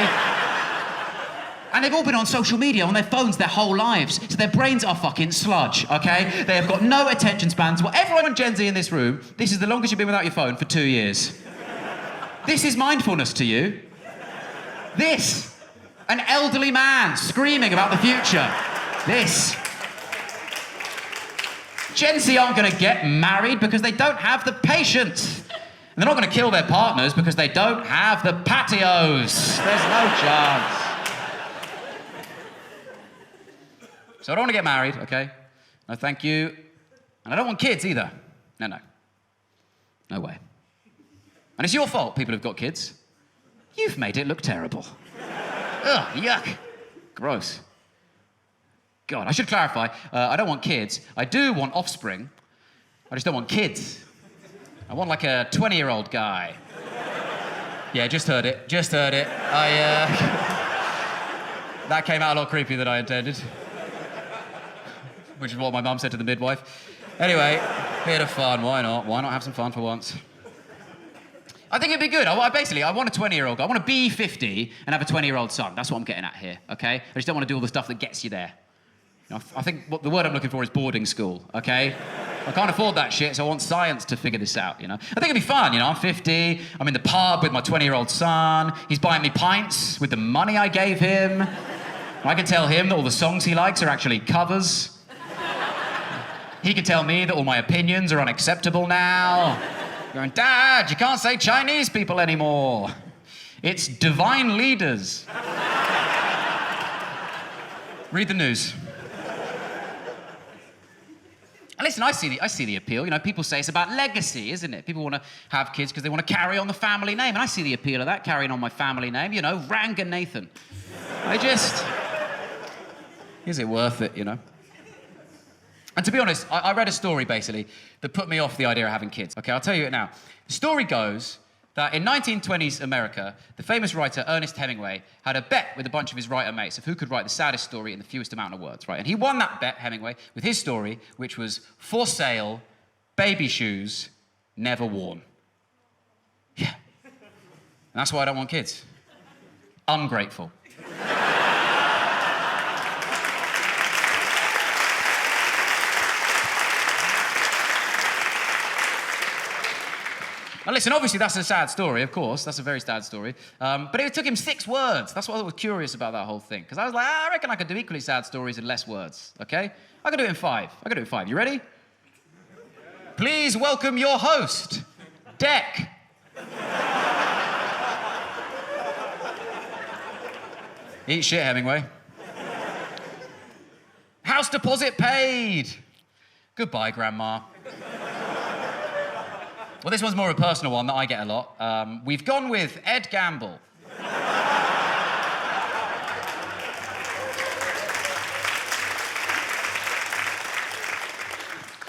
And they've all been on social media on their phones their whole lives, so their brains are fucking sludge, okay? They have got no attention spans. Well, everyone Gen Z in this room, this is the longest you've been without your phone for 2 years. This is mindfulness to you. This, an elderly man screaming about the future. This. Gen Z aren't going to get married because they don't have the patience. And they're not going to kill their partners because they don't have the patios. There's no chance. So I don't want to get married, okay? No, thank you. And I don't want kids either. No. No way. And it's your fault, people who've got kids. You've made it look terrible. Ugh, yuck. Gross. God, I should clarify, I don't want kids. I do want offspring. I just don't want kids. I want like a 20-year-old guy. Yeah, just heard it. That came out a lot creepier than I intended. Which is what my mum said to the midwife. Anyway, bit of fun, why not? Why not have some fun for once? I think it'd be good. I want a 20-year-old guy. I want to be 50 and have a 20-year-old son. That's what I'm getting at here, okay? I just don't want to do all the stuff that gets you there. I think what the word I'm looking for is boarding school, okay? I can't afford that shit, so I want science to figure this out, you know? I think it'd be fun, you know? I'm 50, I'm in the pub with my 20-year-old son, he's buying me pints with the money I gave him. I can tell him that all the songs he likes are actually covers. He can tell me that all my opinions are unacceptable now. Going, Dad, you can't say Chinese people anymore. It's divine leaders. Read the news. And listen, I see the appeal. You know, people say it's about legacy, isn't it? People want to have kids because they want to carry on the family name. And I see the appeal of that, carrying on my family name. You know, Ranga Nathan. Is it worth it, you know? And to be honest, I read a story, basically, that put me off the idea of having kids. Okay, I'll tell you it now. The story goes that in 1920s America, the famous writer Ernest Hemingway had a bet with a bunch of his writer mates of who could write the saddest story in the fewest amount of words, right? And he won that bet, Hemingway, with his story, which was For Sale, Baby Shoes, Never Worn. Yeah. And that's why I don't want kids. Ungrateful. And listen, obviously that's a sad story, of course. That's a very sad story. But it took him 6 words. That's what I was curious about that whole thing. Because I was like, I reckon I could do equally sad stories in less words, okay? I could do it in 5. I could do it in 5. You ready? Please welcome your host, Deck Eat shit, Hemingway. House deposit paid. Goodbye, Grandma. Well, this one's more a personal one that I get a lot. We've gone with Ed Gamble.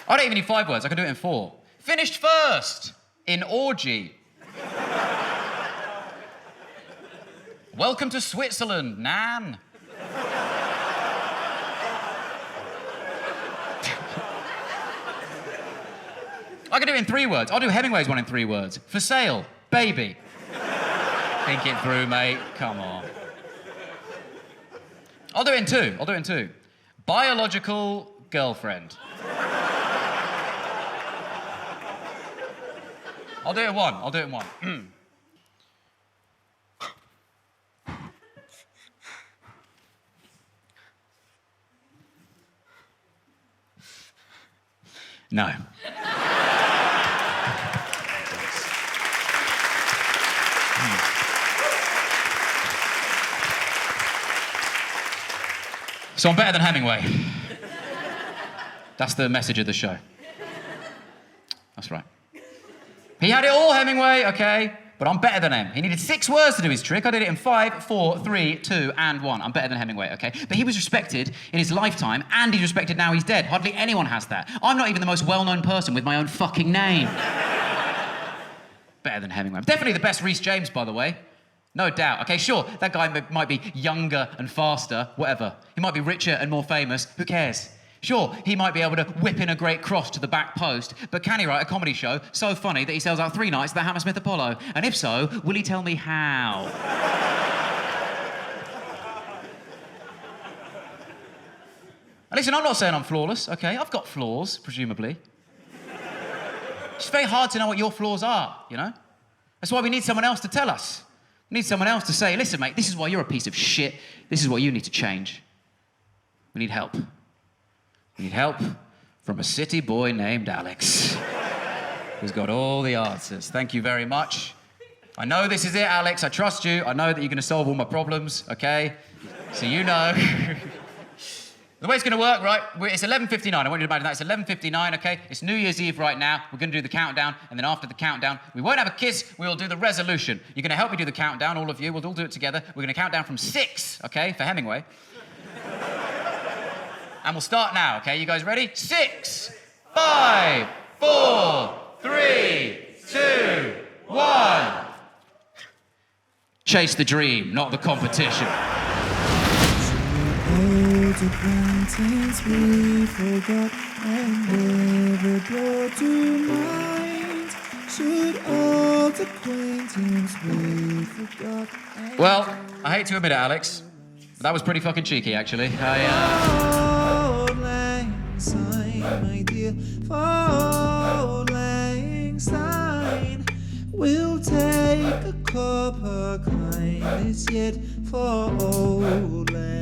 I don't even need 5 words, I can do it in 4. Finished first in orgy. Welcome to Switzerland, Nan. I can do it in 3 words. I'll do Hemingway's one in 3 words. For sale, baby. Think it through, mate. Come on. I'll do it in 2. Biological girlfriend. I'll do it in 1. No. So I'm better than Hemingway. That's the message of the show. That's right. He had it all, Hemingway, okay? But I'm better than him. He needed 6 words to do his trick. I did it in 5, 4, 3, 2, and 1. I'm better than Hemingway, okay? But he was respected in his lifetime, and he's respected now he's dead. Hardly anyone has that. I'm not even the most well-known person with my own fucking name. Better than Hemingway. I'm definitely the best Reese James, by the way. No doubt. Okay, sure, that guy might be younger and faster, whatever. He might be richer and more famous. Who cares? Sure, he might be able to whip in a great cross to the back post, but can he write a comedy show so funny that he sells out 3 nights at the Hammersmith Apollo? And if so, will he tell me how? And listen, I'm not saying I'm flawless, okay? I've got flaws, presumably. It's very hard to know what your flaws are, you know? That's why we need someone else to tell us. We need someone else to say, listen, mate, this is why you're a piece of shit. This is what you need to change. We need help. We need help from a city boy named Alex, who's got all the answers. Thank you very much. I know this is it, Alex. I trust you. I know that you're going to solve all my problems, okay? So you know. The way it's going to work, right, it's 11:59. I want you to imagine that. It's 11:59, okay? It's New Year's Eve right now. We're going to do the countdown, and then after the countdown, we won't have a kiss. We'll do the resolution. You're going to help me do the countdown, all of you. We'll all do it together. We're going to count down from 6, okay, for Hemingway. And we'll start now, okay? You guys ready? 6, 5, 4, 3, 2, 1. Chase the dream, not the competition. Acquaintance we forgot and never brought to mind. Should old acquaintance we forgot. Well, I hate to admit it, Alex, but that was pretty fucking cheeky, actually. Auld Lang Syne, my dear, for Auld Lang Syne. We'll take a cup of kindness yet for Auld Lang